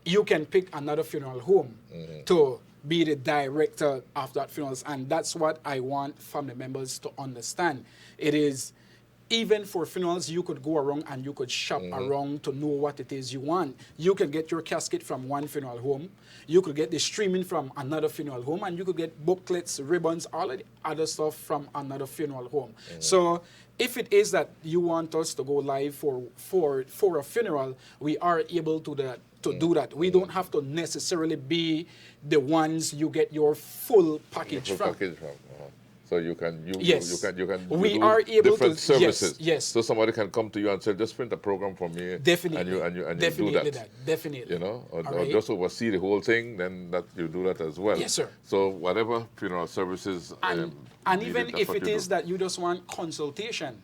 you can pick another funeral home to be the director of that funeral. And that's what I want family members to understand. It is, even for funerals, you could go around and you could shop around to know what it is you want. You can get your casket from one funeral home. You could get the streaming from another funeral home, and you could get booklets, ribbons, all of the other stuff from another funeral home. So if it is that you want us to go live for a funeral, we are able to do that. We don't have to necessarily be the ones you get your full package from. So you can we do are able different to services. Yes. So somebody can come to you and say, just print a program for me. Definitely. And you definitely do that. Definitely. You know, or right. just oversee the whole thing, then that you do that as well. Yes, sir. So whatever funeral services. And needed, even if it is that you just want consultation,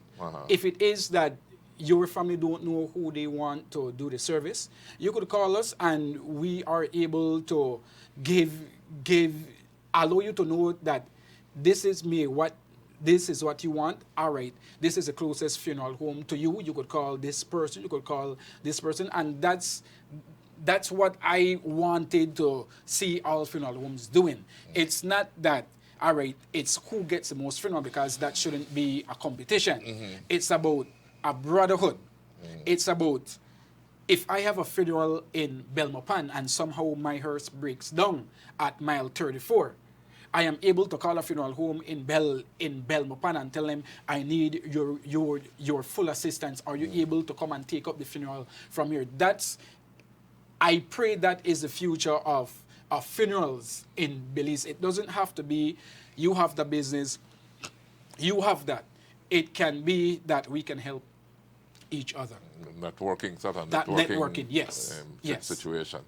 if it is that your family don't know who they want to do the service, you could call us and we are able to allow you to know that this is what you want. All right, this is the closest funeral home to you. You could call this person, you could call this person, and that's what I wanted to see all funeral homes doing. It's not that, all right, it's who gets the most funeral, because that shouldn't be a competition. It's about a brotherhood. It's about, if I have a funeral in Belmopan and somehow my hearse breaks down at mile 34, I am able to call a funeral home in Belmopan and tell them, I need your full assistance. Are you able to come and take up the funeral from here? I pray that is the future of funerals in Belize. It doesn't have to be you have the business, you have that. It can be that we can help each other. Networking, yes. Situation.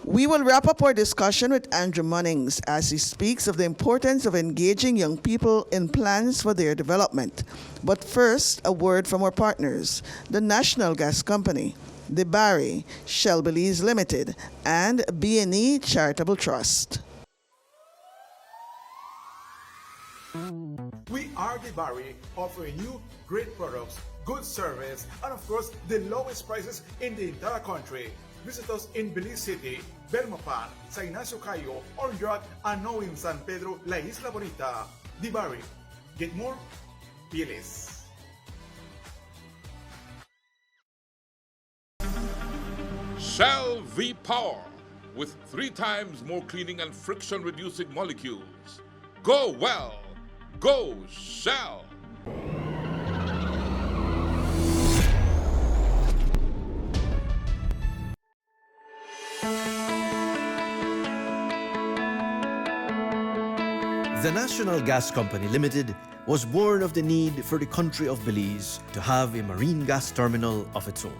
We will wrap up our discussion with Andrew Munnings as he speaks of the importance of engaging young people in plans for their development. But first, a word from our partners, the National Gas Company, the Barry, Shell Belize Limited, and B&E Charitable Trust. We are the Barry, offering you great products, good service, and of course, the lowest prices in the entire country. Visit us in Belize City, Belmopan, San Ignacio Cayo, Orange, and now in San Pedro, La Isla Bonita. The Barry. Get more? Be less. Shell V-Power, with 3 times more cleaning and friction-reducing molecules. Go well! Go Shell! The National Gas Company Limited was born of the need for the country of Belize to have a marine gas terminal of its own,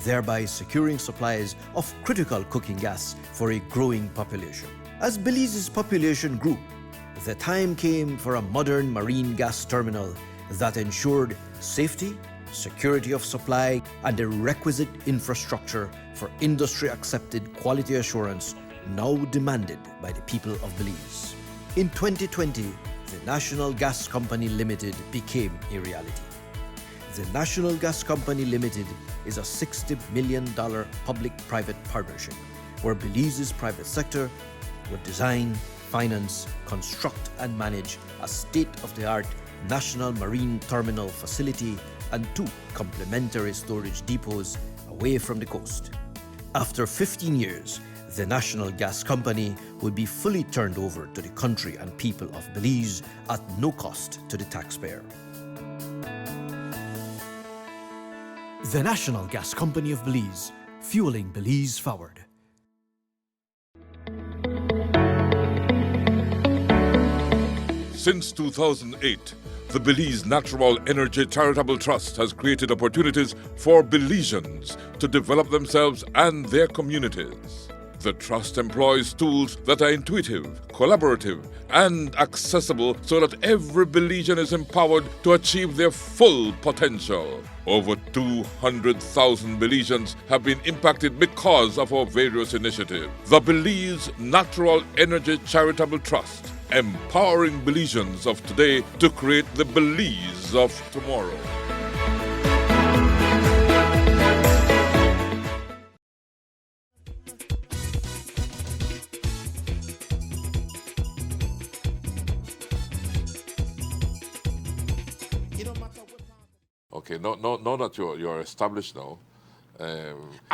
thereby securing supplies of critical cooking gas for a growing population. As Belize's population grew, the time came for a modern marine gas terminal that ensured safety, security of supply, and the requisite infrastructure for industry-accepted quality assurance now demanded by the people of Belize. In 2020, the National Gas Company Limited became a reality. The National Gas Company Limited is a $60 million public-private partnership where Belize's private sector would design, finance, construct, and manage a state-of-the-art national marine terminal facility and 2 complementary storage depots away from the coast. After 15 years, the National Gas Company would be fully turned over to the country and people of Belize at no cost to the taxpayer. The National Gas Company of Belize, fueling Belize forward. Since 2008, the Belize Natural Energy Charitable Trust has created opportunities for Belizeans to develop themselves and their communities. The Trust employs tools that are intuitive, collaborative, and accessible so that every Belizean is empowered to achieve their full potential. Over 200,000 Belizeans have been impacted because of our various initiatives. The Belize Natural Energy Charitable Trust, empowering Belizeans of today to create the Belize of tomorrow. Okay, now that you're established now,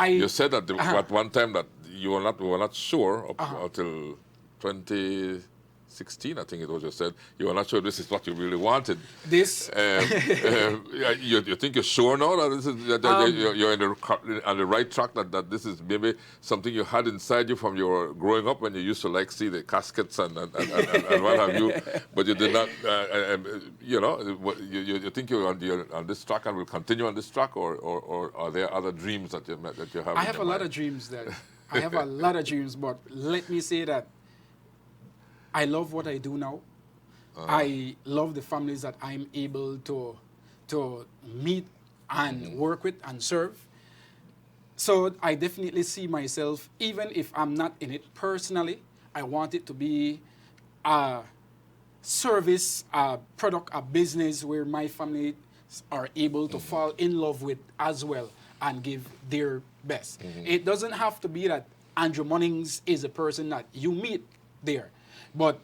you said that at one time that you were not sure until 2016, I think it was. You said you were not sure this is what you really wanted. This. You think you're sure now that this is you're on the right track, that this is maybe something you had inside you from your growing up when you used to see the caskets and what have you, but you did not. You think you're on this track and will continue on this track, or are there other dreams that you have? I have a lot of dreams I have a lot of dreams, but let me say that I love what I do now. I love the families that I'm able to meet and work with and serve. So I definitely see myself, even if I'm not in it personally, I want it to be a service, a product, a business where my family are able to fall in love with as well and give their best. It doesn't have to be that Andrew Munnings is a person that you meet there. But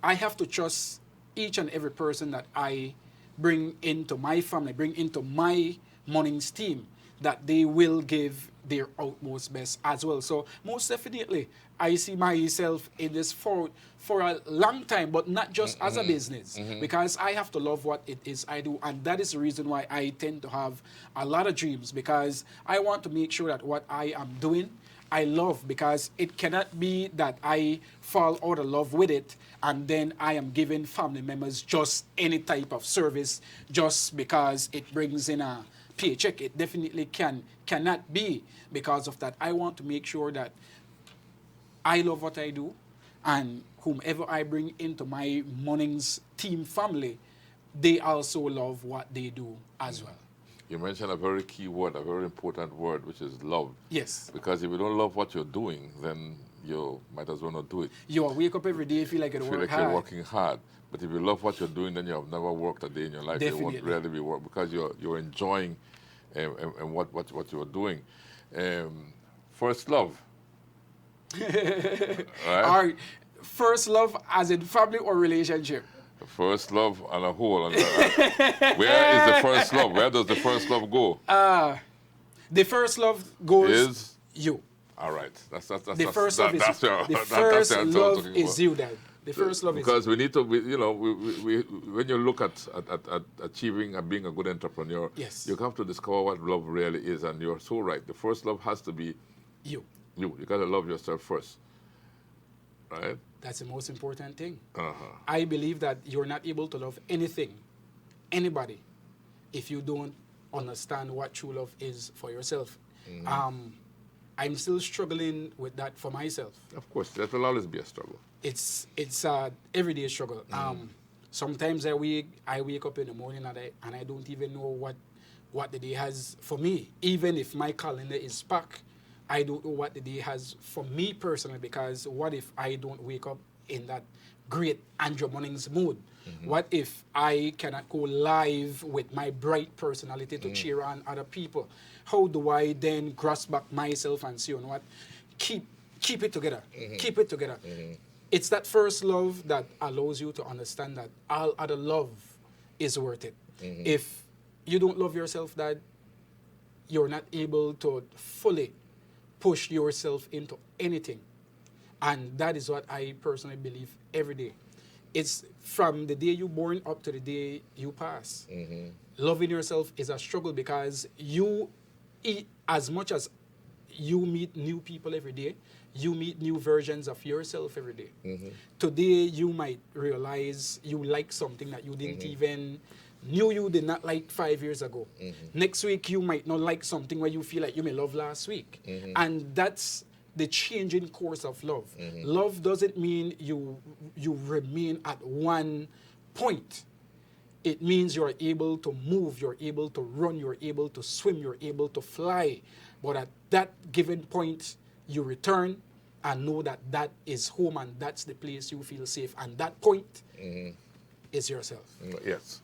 I have to trust each and every person that I bring into my family, bring into my Munnings team, that they will give their utmost best as well. So most definitely, I see myself in this for a long time, but not just as a business, because I have to love what it is I do. And that is the reason why I tend to have a lot of dreams, because I want to make sure that what I am doing, I love, because it cannot be that I fall out of love with it and then I am giving family members just any type of service just because it brings in a paycheck. It definitely cannot be. Because of that, I want to make sure that I love what I do, and whomever I bring into my Munnings team family, they also love what they do as well. You mentioned a very key word, a very important word, which is love. Yes. Because if you don't love what you're doing, then you might as well not do it. You wake up every day, feel like you're working hard. But if you love what you're doing, then you have never worked a day in your life. Definitely. You won't really be work, because you're enjoying what you're doing. First love. Right? First love as in family or relationship? First love on a whole. Where is the first love? Where does the first love go? The first love goes is you. All right. The first love is you, Dad. The first love because we need to, when you look at achieving and being a good entrepreneur, Yes. you have to discover what love really is, and you're so right. The first love has to be you. you. You got to love yourself first, right? That's the most important thing. Uh-huh. I believe that you're not able to love anything, anybody, if you don't understand what true love is for yourself. I'm still struggling with that for myself. Of course, that will always be a struggle. It's a everyday struggle. Sometimes I wake up in the morning and I don't even know what the day has for me. Even if my calendar is packed, I don't know what the day has for me personally, because what if I don't wake up in that great Andrew Munnings mood? What if I cannot go live with my bright personality to cheer on other people? How do I then grasp back myself and say, you know what, keep it together, keep it together. It's that first love that allows you to understand that all other love is worth it. If you don't love yourself, that you're not able to fully push yourself into anything. And that is what I personally believe every day. It's from the day you're born up to the day you pass. Loving yourself is a struggle, because as much as you meet new people every day, you meet new versions of yourself every day. Today, you might realize you like something that you didn't even knew you did not like 5 years ago. Next week, you might not like something where you feel like you may love last week. And that's the changing course of love. Love doesn't mean you remain at one point. It means you're able to move, you're able to run, you're able to swim, you're able to fly. But at that given point, you return and know that that is home, and that's the place you feel safe. And that point is yourself. Yes.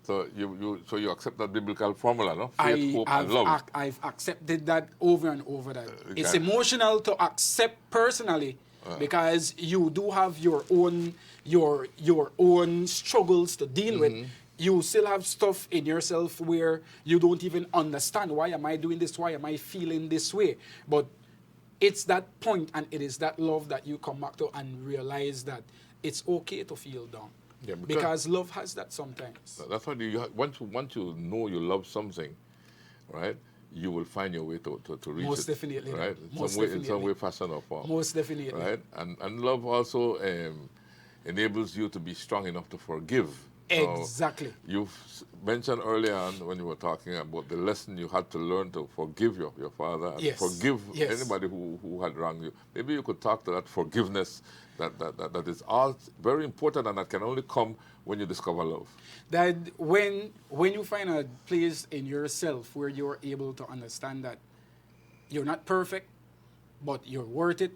So you accept that biblical formula, no? Faith, hope, and love. I've accepted that over and over. That it's emotional to accept personally, because you do have your own struggles to deal with. You still have stuff in yourself where you don't even understand, why am I doing this? Why am I feeling this way? But it's that point, and it is that love that you come back to and realize that it's okay to feel down. Yeah, because love has that sometimes. That's why once you know you love something, right, you will find your way to reach it. Most definitely. Right? Most in some way, fashion, or form. Most definitely. Right? And love also enables you to be strong enough to forgive. Exactly. You've mentioned earlier on when you were talking about the lesson you had to learn to forgive your father and forgive anybody who had wronged you. Maybe you could talk to that forgiveness that is all very important, and that can only come when you discover love. That when you find a place in yourself where you're able to understand that you're not perfect, but you're worth it,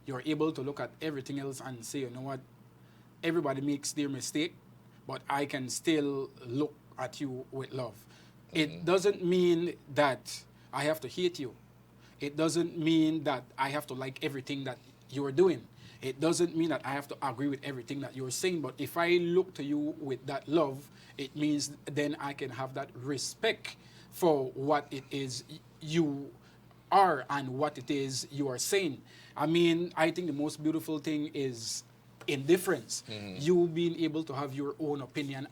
you're able to look at everything else and say, you know what, everybody makes their mistake, but I can still look at you with love. It doesn't mean that I have to hate you. It doesn't mean that I have to like everything that you're doing. It doesn't mean that I have to agree with everything that you're saying. But if I look to you with that love, it means then I can have that respect for what it is you are and what it is you are saying. I mean, I think the most beautiful thing is indifference. You being able to have your own opinion,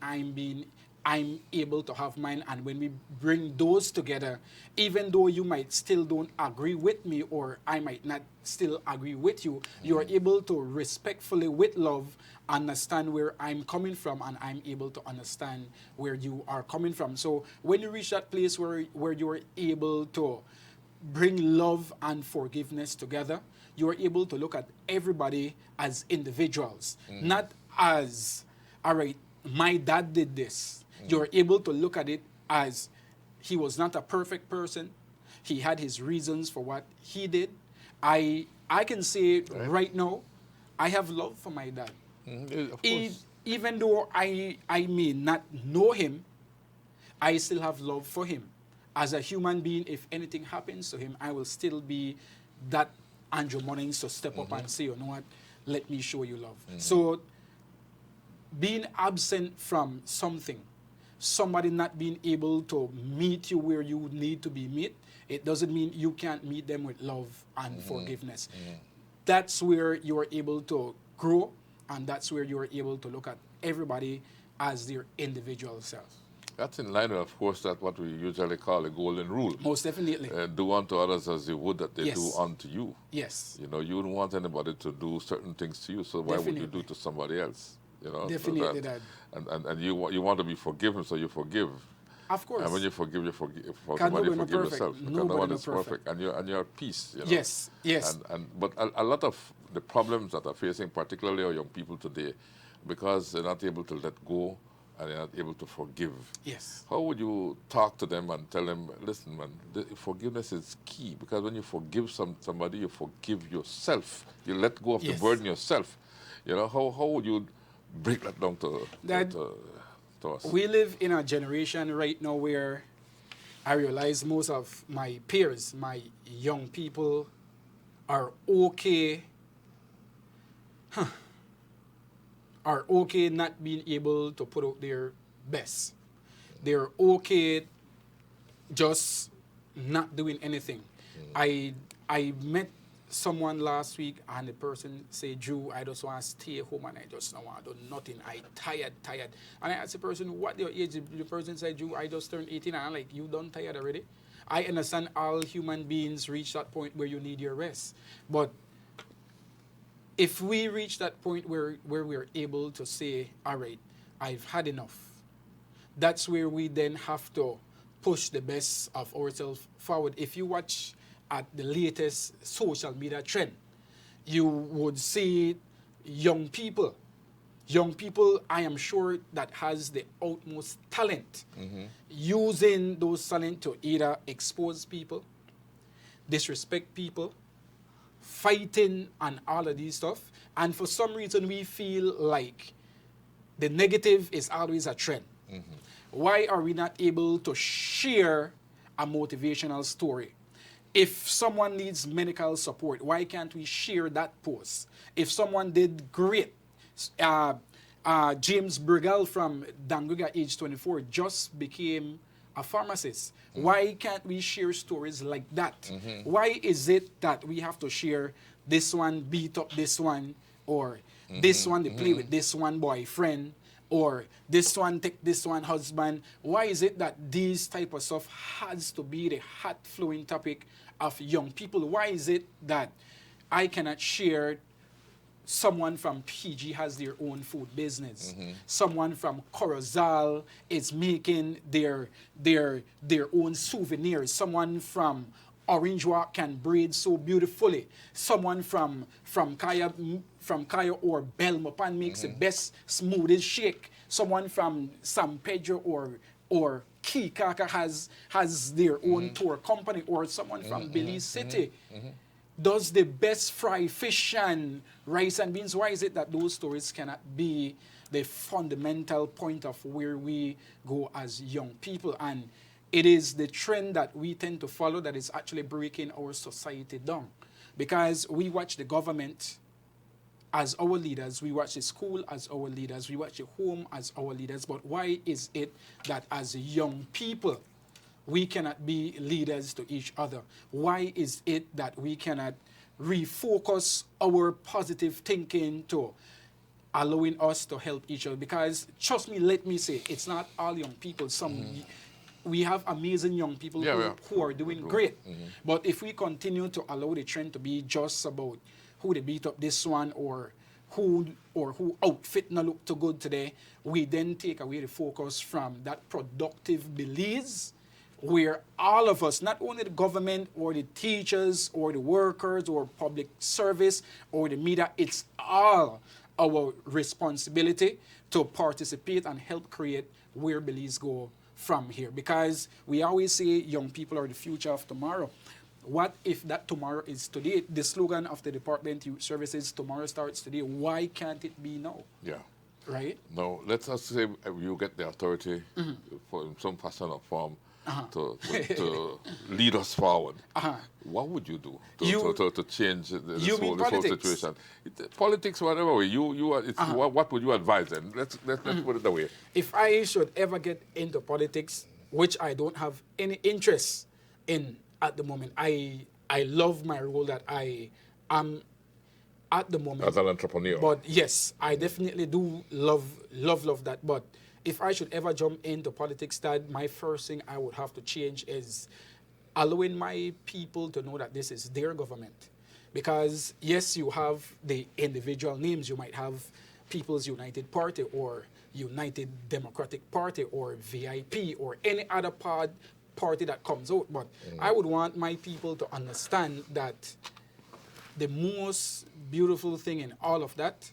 I'm able to have mine, and when we bring those together, even though you might still don't agree with me, or I might not still agree with you, you are able to respectfully, with love, understand where I'm coming from, and I'm able to understand where you are coming from. So when you reach that place where you are able to bring love and forgiveness together, you are able to look at everybody as individuals, not as, all right, my dad did this. You're able to look at it as he was not a perfect person. He had his reasons for what he did. I can say right now, I have love for my dad. Of course. Even though I may not know him, I still have love for him. As a human being, if anything happens to him, I will still be that Andrew Munnings to step up and say, you know what, let me show you love. So being absent from something, somebody not being able to meet you where you need to be met, it doesn't mean you can't meet them with love and forgiveness. That's where you are able to grow. And that's where you're able to look at everybody as their individual self. That's in line with, of course, that what we usually call a golden rule. Most definitely. Do unto others as you would that they Yes. do unto you. Yes. You know, you wouldn't want anybody to do certain things to you, so why would you do to somebody else? You know, Definitely so that. And you want to be forgiven, so you forgive. Of course. And when you forgive for Can somebody, you nobody forgive perfect. yourself. Because Nobody no one no is perfect. perfect, and you're at peace. You know? Yes, yes. But a lot of the problems that are facing, particularly our young people today, because they're not able to let go and they're not able to forgive. Yes. How would you talk to them and tell them, listen, man, forgiveness is key, because when you forgive somebody, you forgive yourself. You let go of Yes. the burden yourself. You know, how would you break that down to us? We live in a generation right now where I realize most of my peers, my young people, are okay not being able to put out their best. They're okay just not doing anything. I met someone last week and the person said, Drew, I just want to stay home and I just don't want to do nothing. I tired. And I asked the person, what your age? The person said, Drew, I just turned 18. And I'm like, you done tired already? I understand all human beings reach that point where you need your rest. But if we reach that point where we're able to say, all right, I've had enough, that's where we then have to push the best of ourselves forward. If you watch at the latest social media trend, you would see young people, I am sure, that has the utmost talent, using those talent to either expose people, disrespect people, fighting and all of these stuff. And for some reason, we feel like the negative is always a trend. Why are we not able to share a motivational story? If someone needs medical support, why can't we share that post? If someone did great, James Burgell from Danguga, age 24, just became a pharmacist. Why can't we share stories like that? Why is it that we have to share this one beat up this one, or this one they play with this one boyfriend, or this one take this one husband? Why is it that these type of stuff has to be the hot flowing topic of young people? Why is it that I cannot share someone from PG has their own food business, someone from Corozal is making their own souvenirs, someone from Orange Walk can braid so beautifully, someone from Kaya or Belmopan makes the best smoothest shake, someone from San Pedro or Kikaka has their own tour company, or someone from Belize City does the best fried fish and rice and beans. Why is it that those stories cannot be the fundamental point of where we go as young people? And it is the trend that we tend to follow that is actually breaking our society down. Because we watch the government as our leaders, we watch the school as our leaders, we watch the home as our leaders. But why is it that as young people, we cannot be leaders to each other? Why is it that we cannot refocus our positive thinking to allowing us to help each other? Because trust me, let me say, it's not all young people. We have amazing young people who are doing great. But if we continue to allow the trend to be just about who they beat up this one, or who outfit not look too good today, we then take away the focus from that productive Belize, where all of us, not only the government or the teachers or the workers or public service or the media, it's all our responsibility to participate and help create where Belize go from here. Because we always say young people are the future of tomorrow. What if that tomorrow is today? The slogan of the Department of Youth Services, tomorrow starts today. Why can't it be now? Yeah. Right? Now, let's just say you get the authority for in some fashion or form to lead us forward. What would you do to change this whole situation? Politics, whatever way. What would you advise them? Let's put it that way. If I should ever get into politics, which I don't have any interest in at the moment, I love my role that I am at the moment. As an entrepreneur. But yes, I definitely do love that. But if I should ever jump into politics, Dad, my first thing I would have to change is allowing my people to know that this is their government. Because yes, you have the individual names. You might have People's United Party or United Democratic Party or VIP or any other party that comes out. But I would want my people to understand that the most beautiful thing in all of that,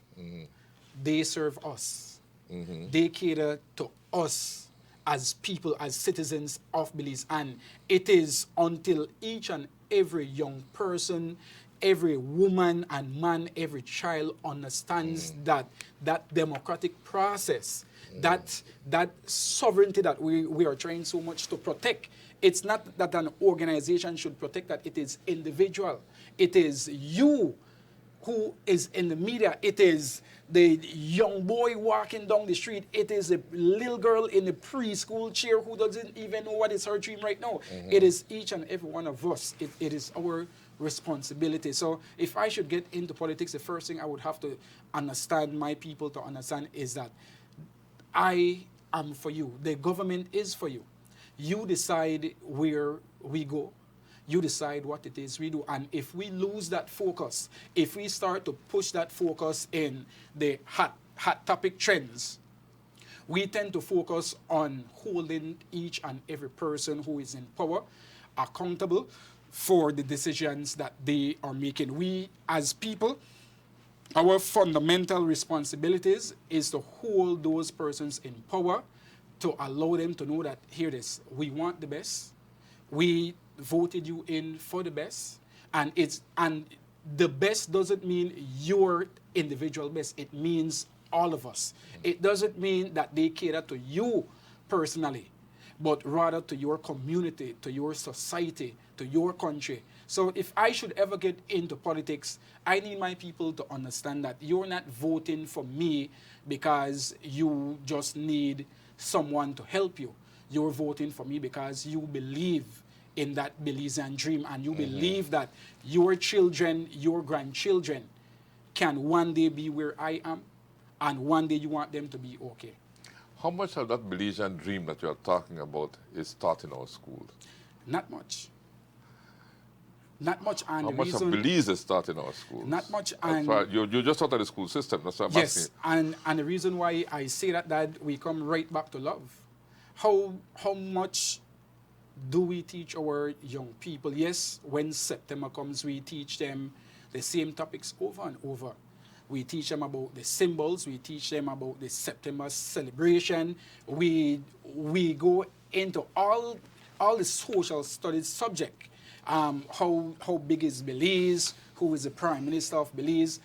they serve us. They cater to us as people, as citizens of Belize. And it is until each and every young person, every woman and man, every child understands that democratic process, that sovereignty that we are trying so much to protect. It's not that an organization should protect that. It is individual. It is you who is in the media. It is the young boy walking down the street. It is a little girl in the preschool chair who doesn't even know what is her dream right now. It is each and every one of us. It is our responsibility. So if I should get into politics, the first thing I would have to understand, my people to understand, is that I am for you. The government is for you. You decide where we go. You decide what it is we do. And if we lose that focus, if we start to push that focus in the hot topic trends, we tend to focus on holding each and every person who is in power accountable for the decisions that they are making. We, as people, our fundamental responsibilities is to hold those persons in power, to allow them to know that, here it is, we want the best. We voted you in for the best. And the best doesn't mean your individual best. It means all of us. It doesn't mean that they cater to you personally, but rather to your community, to your society, to your country. So if I should ever get into politics, I need my people to understand that you're not voting for me because you just need someone to help you. You're voting for me because you believe in that Belizean dream, and you believe that your children, your grandchildren can one day be where I am, and one day you want them to be okay. How much of that Belizean dream that you are talking about is taught in our schools? Not much. Not much. And how much of Belize is taught in our schools? Not much. And you just out of the school system. That's what I'm asking. Yes, and the reason why I say that we come right back to love. How much do we teach our young people? Yes, when September comes, we teach them the same topics over and over. We teach them about the symbols. We teach them about the September celebration. We go into all the social studies subject. How big is Belize? Who is the Prime Minister of Belize?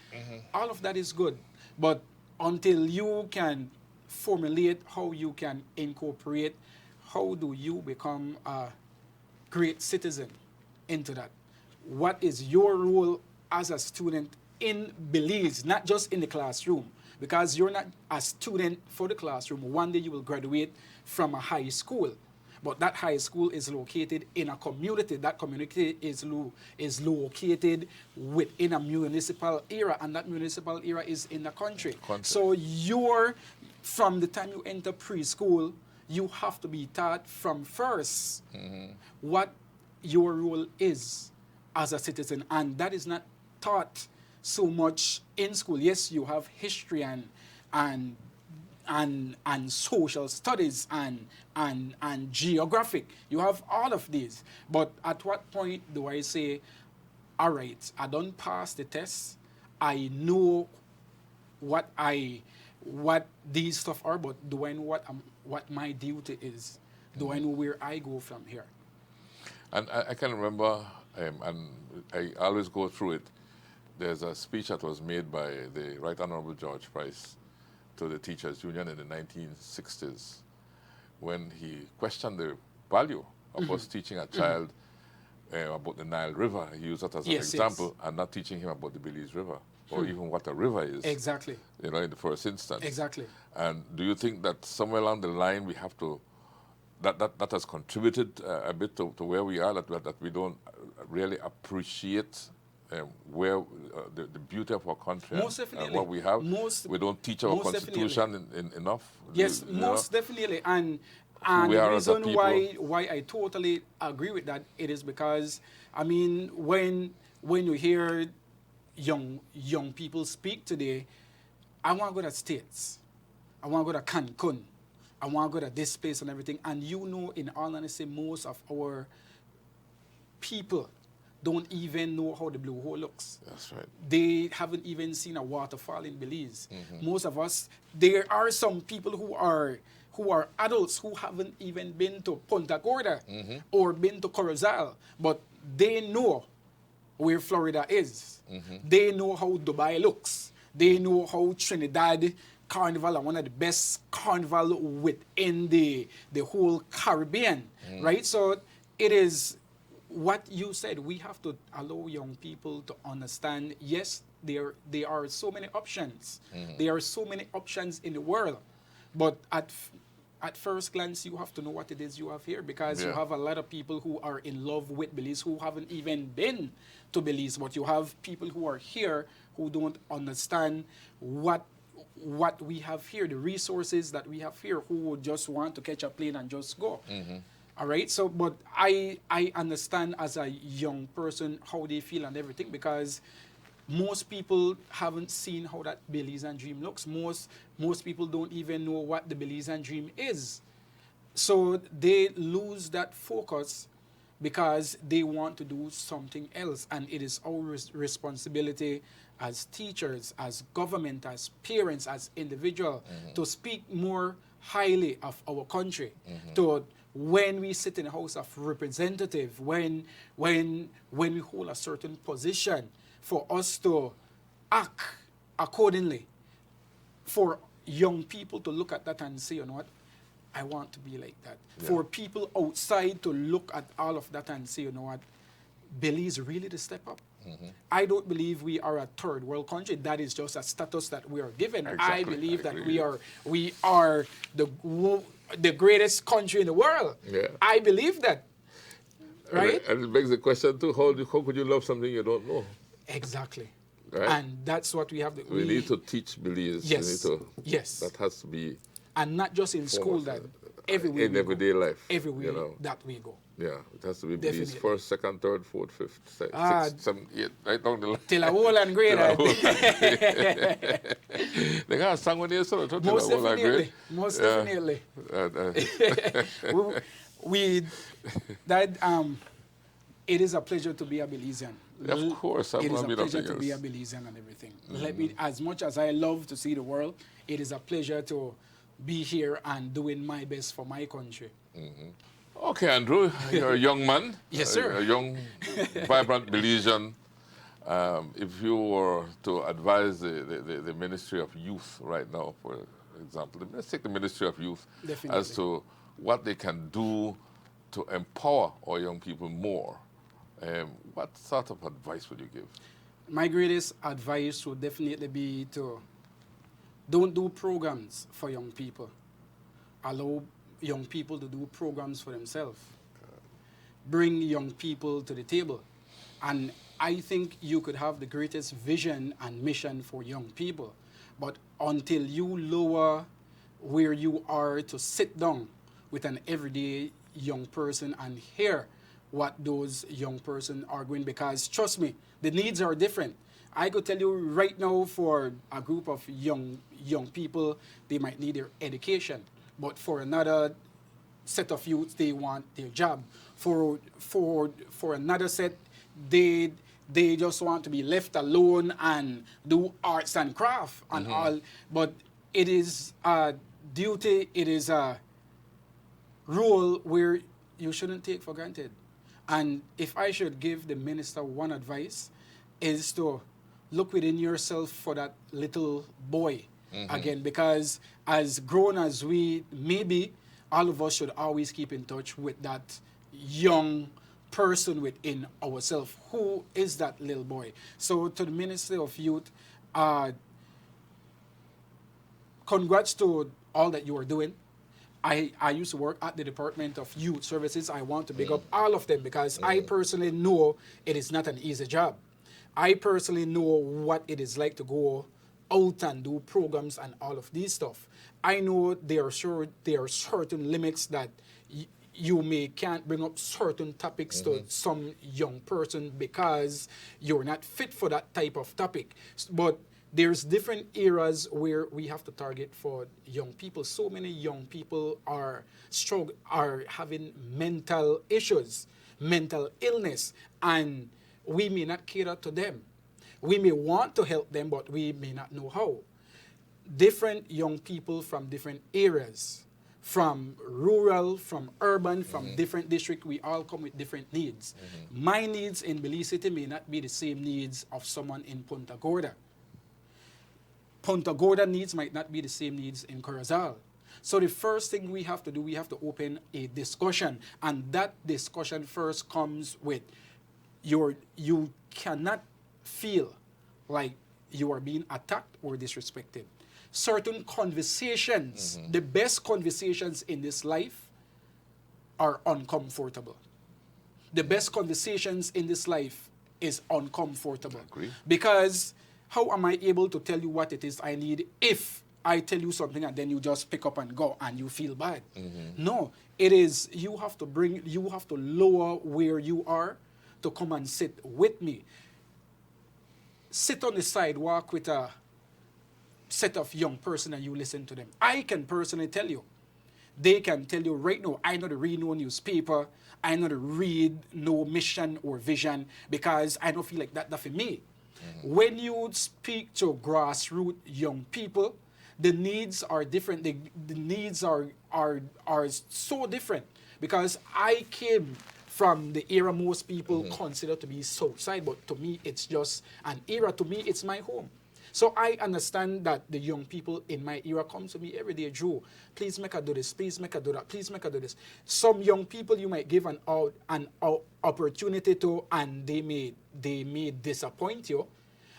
All of that is good. But until you can formulate how you can incorporate, how do you become a great citizen into that? What is your role as a student in Belize, not just in the classroom? Because you're not a student for the classroom. One day you will graduate from a high school, but that high school is located in a community. That community is located within a municipal area, and that municipal area is in the country. So from the time you enter preschool, you have to be taught from first what your role is as a citizen. And that is not taught so much in school. Yes, you have history and social studies and geographic. You have all of these. But at what point do I say, all right, I don't pass the test, I know what these stuff are, but do I know what my duty is? Do I know where I go from here? And I can remember, and I always go through it, there's a speech that was made by the Right Honorable George Price to the Teachers Union in the 1960s, when he questioned the value of us teaching a child about the Nile River. He used that as an example, and not teaching him about the Belize River, or even what a river is. Exactly. In the first instance. Exactly. And do you think that somewhere along the line we have to, that has contributed a bit to where we are, that we don't really appreciate where the beauty of our country Most and definitely. what we have. We don't teach our most constitution enough. Yes, You most know, definitely. And we the are as a reason people. why I totally agree with that, it is because, I mean, when you hear young people speak today, I want to go to States. I want to go to Cancun. I want to go to this place and everything. And you know, in all honesty, most of our people don't even know how the blue hole looks. That's right. They haven't even seen a waterfall in Belize. Most of us, there are some people who are adults who haven't even been to Punta Gorda or been to Corozal, but they know where Florida is. They know how Dubai looks. They know how Trinidad Carnival are one of the best carnival within the whole Caribbean, right? So it is what you said. We have to allow young people to understand, yes, there are so many options. There are so many options in the world. But at first glance, you have to know what it is you have here, because you have a lot of people who are in love with Belize who haven't even been to Belize. But you have people who are here who don't understand what we have here, the resources that we have here, who would just want to catch a plane and just go. All right. So, but I understand as a young person how they feel and everything, because most people haven't seen how that Belizean dream looks. Most people don't even know what the Belizean dream is. So they lose that focus because they want to do something else. And it is our responsibility as teachers, as government, as parents, as individuals, to speak more highly of our country. To when we sit in the House of Representatives, when we hold a certain position, for us to act accordingly, for young people to look at that and say, you know what, I want to be like that. Yeah. For people outside to look at all of that and say, you know what, Belize really to step up. I don't believe we are a third world country. That is just a status that we are given. Exactly. I believe that we are the greatest country in the world. Yeah. I believe that. Right? And it begs the question too, how could you love something you don't know? Exactly. Right? And that's what we have to... We need to teach Belize. Yes. Yes. That has to be... And not just in school, that everywhere in everyday life. Everywhere that we go. Yeah, it has to be Belize first, second, third, fourth, fifth, sixth, seven, eight, right down the line. Till a whole and great. They got a song when they sort of most definitely. Most definitely. It is a pleasure to be a Belizean. Of course, it is a pleasure to be a Belizean and everything. Let me, as much as I love to see the world, it is a pleasure to be here and doing my best for my country. Okay, Andrew, you're a young man. Yes, sir. A young, vibrant Belizean. If you were to advise the Ministry of Youth right now, for example, let's take the Ministry of Youth as to what they can do to empower our young people more. What sort of advice would you give? My greatest advice would definitely be to don't do programs for young people. Allow young people to do programs for themselves. Bring young people to the table. And I think you could have the greatest vision and mission for young people. But until you lower where you are to sit down with an everyday young person and hear what those young person are going, because trust me, the needs are different. I could tell you right now, for a group of young people, they might need their education. But for another set of youth, they want their job. For another set, they just want to be left alone and do arts and craft and all. But it is a duty, it is a role where you shouldn't take for granted. And if I should give the minister one advice, is to look within yourself for that little boy again, because as grown as we may be, all of us should always keep in touch with that young person within ourselves. Who is that little boy? So to the Ministry of Youth, congrats to all that you are doing. I used to work at the Department of Youth Services. I want to big up all of them, because I personally know it is not an easy job. I personally know what it is like to go out and do programs and all of these stuff. I know there are certain limits that you can't bring up certain topics to some young person because you're not fit for that type of topic. But there's different eras where we have to target for young people. So many young people are having mental issues, mental illness, and we may not cater to them. We may want to help them, but we may not know how. Different young people from different areas, from rural, from urban, from different districts, we all come with different needs. My needs in Belize City may not be the same needs of someone in Punta Gorda. Punta Gorda needs might not be the same needs in Corozal. So the first thing we have to do, we have to open a discussion. And that discussion first comes with you cannot feel like you are being attacked or disrespected. Certain conversations, the best conversations in this life are uncomfortable. The best conversations in this life is uncomfortable. Agree. Because how am I able to tell you what it is I need if I tell you something and then you just pick up and go and you feel bad? No, it is you have to lower where you are to come and sit with me. Sit on the sidewalk with a set of young person and you listen to them. I can personally tell you. They can tell you right now, I not read no newspaper, I not read no mission or vision because I don't feel like that for me. When you speak to grassroots young people, the needs are different. The needs are so different because I came from the era most people consider to be Southside, but to me, it's just an era. To me, it's my home. So I understand that the young people in my era come to me every day, Joe, please make her do this, please make her do that, please make her do this. Some young people you might give an opportunity to, and they may disappoint you.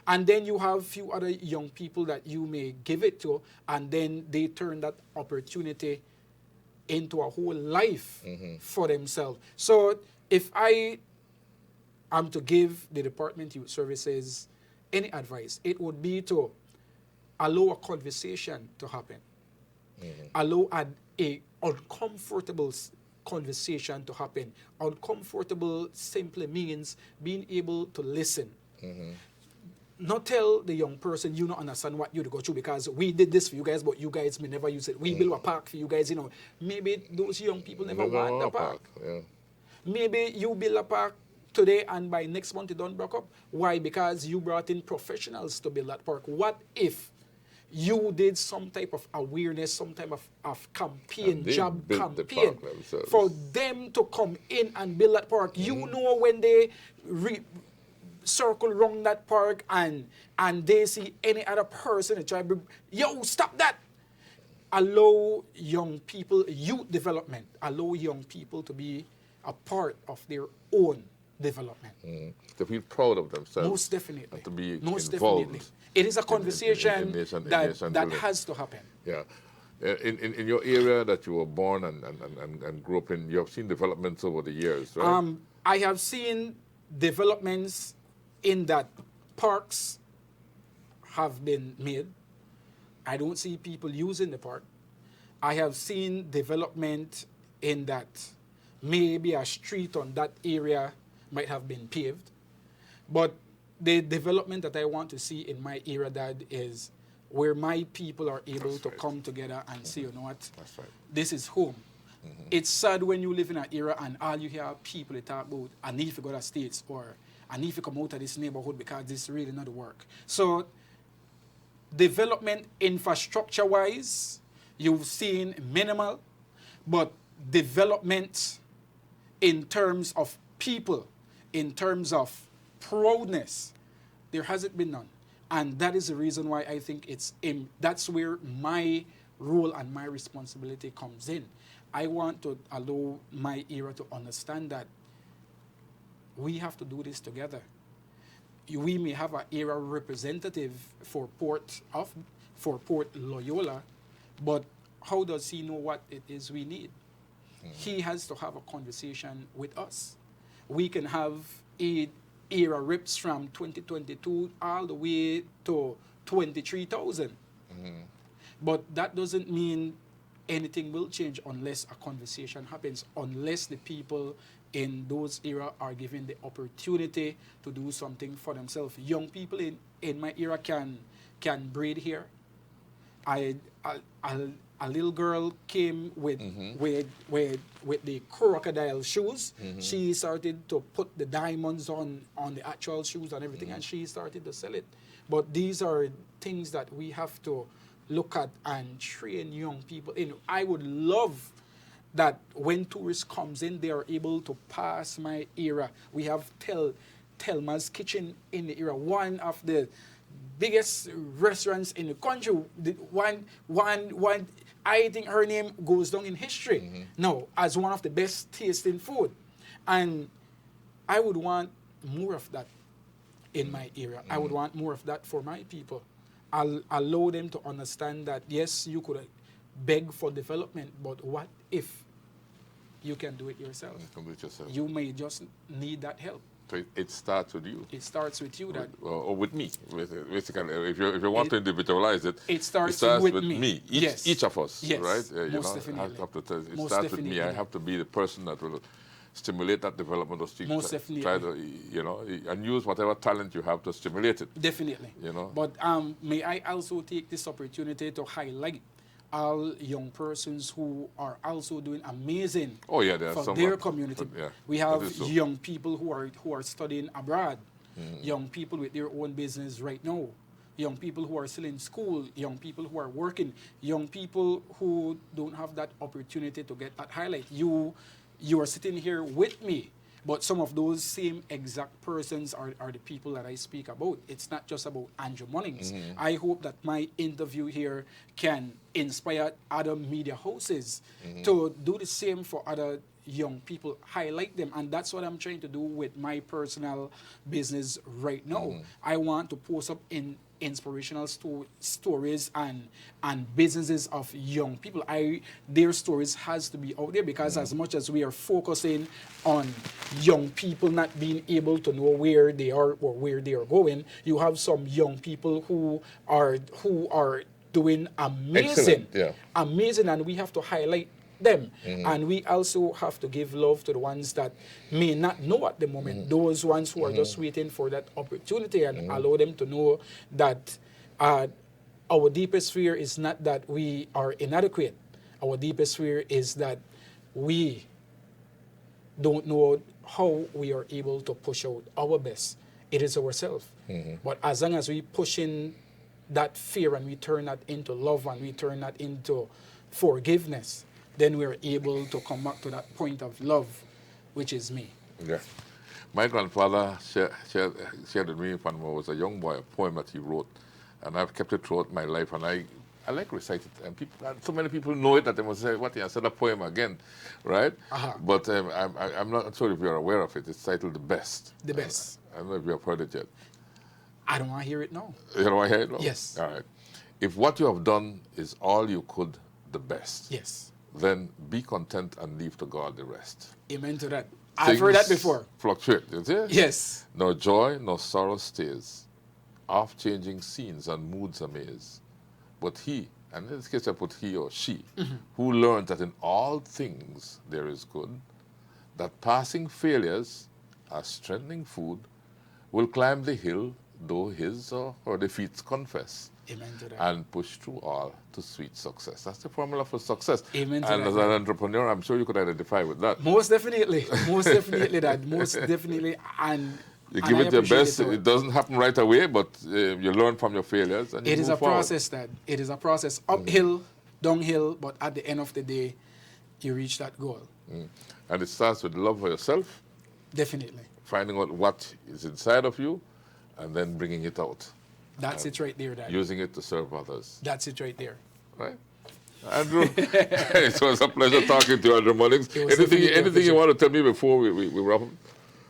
And then you have few other young people that you may give it to, and then they turn that opportunity into a whole life for themselves. So if I am to give the Department of Youth Services any advice, it would be to allow a conversation to happen. Allow a uncomfortable conversation to happen. Uncomfortable simply means being able to listen. Not tell the young person you don't understand what you go through because we did this for you guys, but you guys may never use it. We built a park for you guys, Maybe those young people never want the park. Yeah. Maybe you build a park today and by next month it don't break up. Why? Because you brought in professionals to build that park. What if you did some type of awareness, some type of campaign, job campaign for them to come in and build that park? You know when they circle around that park and they see any other person and try to, yo, stop that. Allow young people, youth development, allow young people to be a part of their own development. To feel proud of themselves. Most definitely. And to be Most involved. Definitely. It is a conversation that has to happen. Yeah. In your area that you were born and grew up in, you have seen developments over the years, right? I have seen developments in that parks have been made. I don't see people using the park. I have seen development in that maybe a street on that area might have been paved. But the development that I want to see in my area, Dad, is where my people are able to come together and say, you know what, this is home. It's sad when you live in an era and all you hear people talk about, I need to go to States or I need to come out of this neighborhood because this is really not work. So development infrastructure-wise, you've seen minimal, but development in terms of people, in terms of proudness, there hasn't been none. And that is the reason why I think that's where my role and my responsibility comes in. I want to allow my era to understand that we have to do this together. We may have an era representative for Port Loyola, but how does he know what it is we need? He has to have a conversation with us. We can have a era rips from 2022 all the way to 23,000. But that doesn't mean anything will change unless a conversation happens, unless the people in those era are given the opportunity to do something for themselves. Young people in my era can braid hair. A little girl came with the crocodile shoes. She started to put the diamonds on the actual shoes and everything, and she started to sell it. But these are things that we have to look at and train young people in. I would love that when tourists comes in, they are able to pass my era. We have Telma's Kitchen in the era, one of the biggest restaurants in the country. One, I think her name goes down in history now as one of the best tasting food. And I would want more of that in my area. I would want more of that for my people. I'll allow them to understand that, yes, you could beg for development, but what if you can do it yourself? You can do it yourself. You may just need that help. So it starts with you. It starts with you. Or with me. Basically, if you want to individualize it, it starts with me. Each of us, yes, right? Most definitely. It starts with me. I have to be the person that will stimulate that development of students. Most definitely. Try to, and use whatever talent you have to stimulate it. Definitely. But may I also take this opportunity to highlight all young persons who are also doing amazing for their community. We have young people who are studying abroad, young people with their own business right now, young people who are still in school, young people who are working, young people who don't have that opportunity to get that highlight. You are sitting here with me, but some of those same exact persons are the people that I speak about. It's not just about Andrew Munnings. I hope that my interview here can inspire other media houses to do the same for other young people, highlight them. And that's what I'm trying to do with my personal business right now. I want to post up in inspirational stories and businesses of young people. Their stories has to be out there, because as much as we are focusing on young people not being able to know where they are or where they are going, you have some young people who are doing amazing, amazing, and we have to highlight them. And we also have to give love to the ones that may not know at the moment, those ones who are just waiting for that opportunity, and allow them to know that our deepest fear is not that we are inadequate. Our deepest fear is that we don't know how we are able to push out our best. It is ourselves. But as long as we push in that fear and we turn that into love and we turn that into forgiveness, then we're able to come back to that point of love, which is me. Yeah. My grandfather shared with me when I was a young boy a poem that he wrote, and I've kept it throughout my life, and I like to recite it. And so many people know it that they must say, "What? I said a poem again," right? But I'm not sure if you're aware of it. It's titled "The Best." The Best. I don't know if you have heard it yet. I don't want to hear it now. You don't want to hear it now? Yes. All right. If what you have done is all you could, the best. Yes. Then be content and leave to God the rest. Amen to that. I've heard that before. Fluctuate, is it? Yes. No joy, no sorrow stays. Oft-changing scenes and moods amaze. But he, and in this case I put he or she, who learned that in all things there is good, that passing failures are strengthening food, will climb the hill, though his or her defeats confess. Amen to that. And push through all to sweet success. That's the formula for success. Amen to and that. as an entrepreneur, I'm sure you could identify with that. Most definitely. Most definitely that. Most definitely. And you give it your best. It doesn't happen right away, but you learn from your failures. And it is a forward. process, Dad. It is a process. Uphill, downhill, but at the end of the day, you reach that goal. And it starts with love for yourself. Definitely. Finding out what is inside of you, and then bringing it out. That's it right there, Dad. Using it to serve others. That's it right there. Right? Andrew, it was a pleasure talking to you, Andrew Munnings. Anything you want to tell me before we wrap up?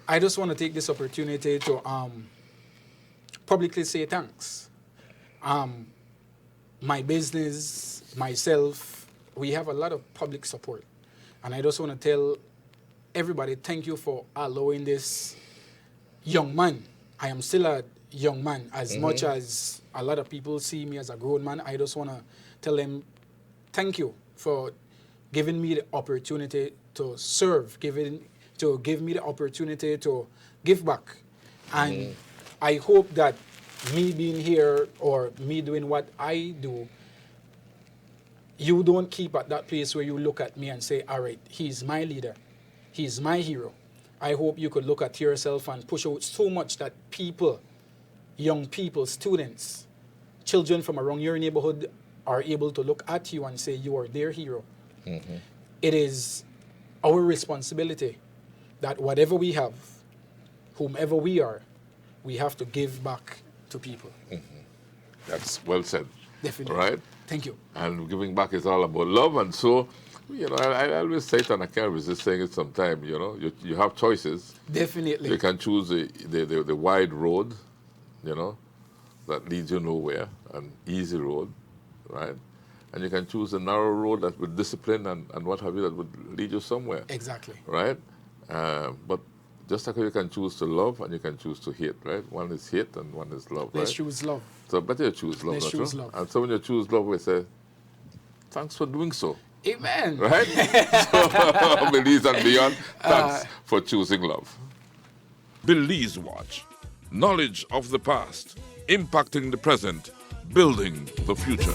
I just want to take this opportunity to publicly say thanks. My business, myself, we have a lot of public support. And I just want to tell everybody, thank you for allowing this young man. I am still a young man. As much as a lot of people see me as a grown man, I just want to tell them thank you for giving me the opportunity to serve, give me the opportunity to give back. And I hope that me being here or me doing what I do, you don't keep at that place where you look at me and say, all right, he's my leader, he's my hero. I hope you could look at yourself and push out so much that people, young people, students, children from around your neighborhood are able to look at you and say you are their hero. It is our responsibility that whatever we have, whomever we are, we have to give back to people. That's well said. Definitely. Right? Thank you. And giving back is all about love. And so, I always say it, and I can't resist saying it sometimes, you have choices. Definitely. You can choose the wide road, that leads you nowhere, an easy road, right? And you can choose a narrow road that with discipline and what have you, that would lead you somewhere. Exactly. Right? But just like you can choose to love and you can choose to hate, right? One is hate and one is love, Let's right? choose love. So better you choose love. Let's choose love. And so when you choose love, we say, thanks for doing so. Amen. Right? So, Belize and beyond, thanks for choosing love. Belize Watch. Knowledge of the past, impacting the present, building the future.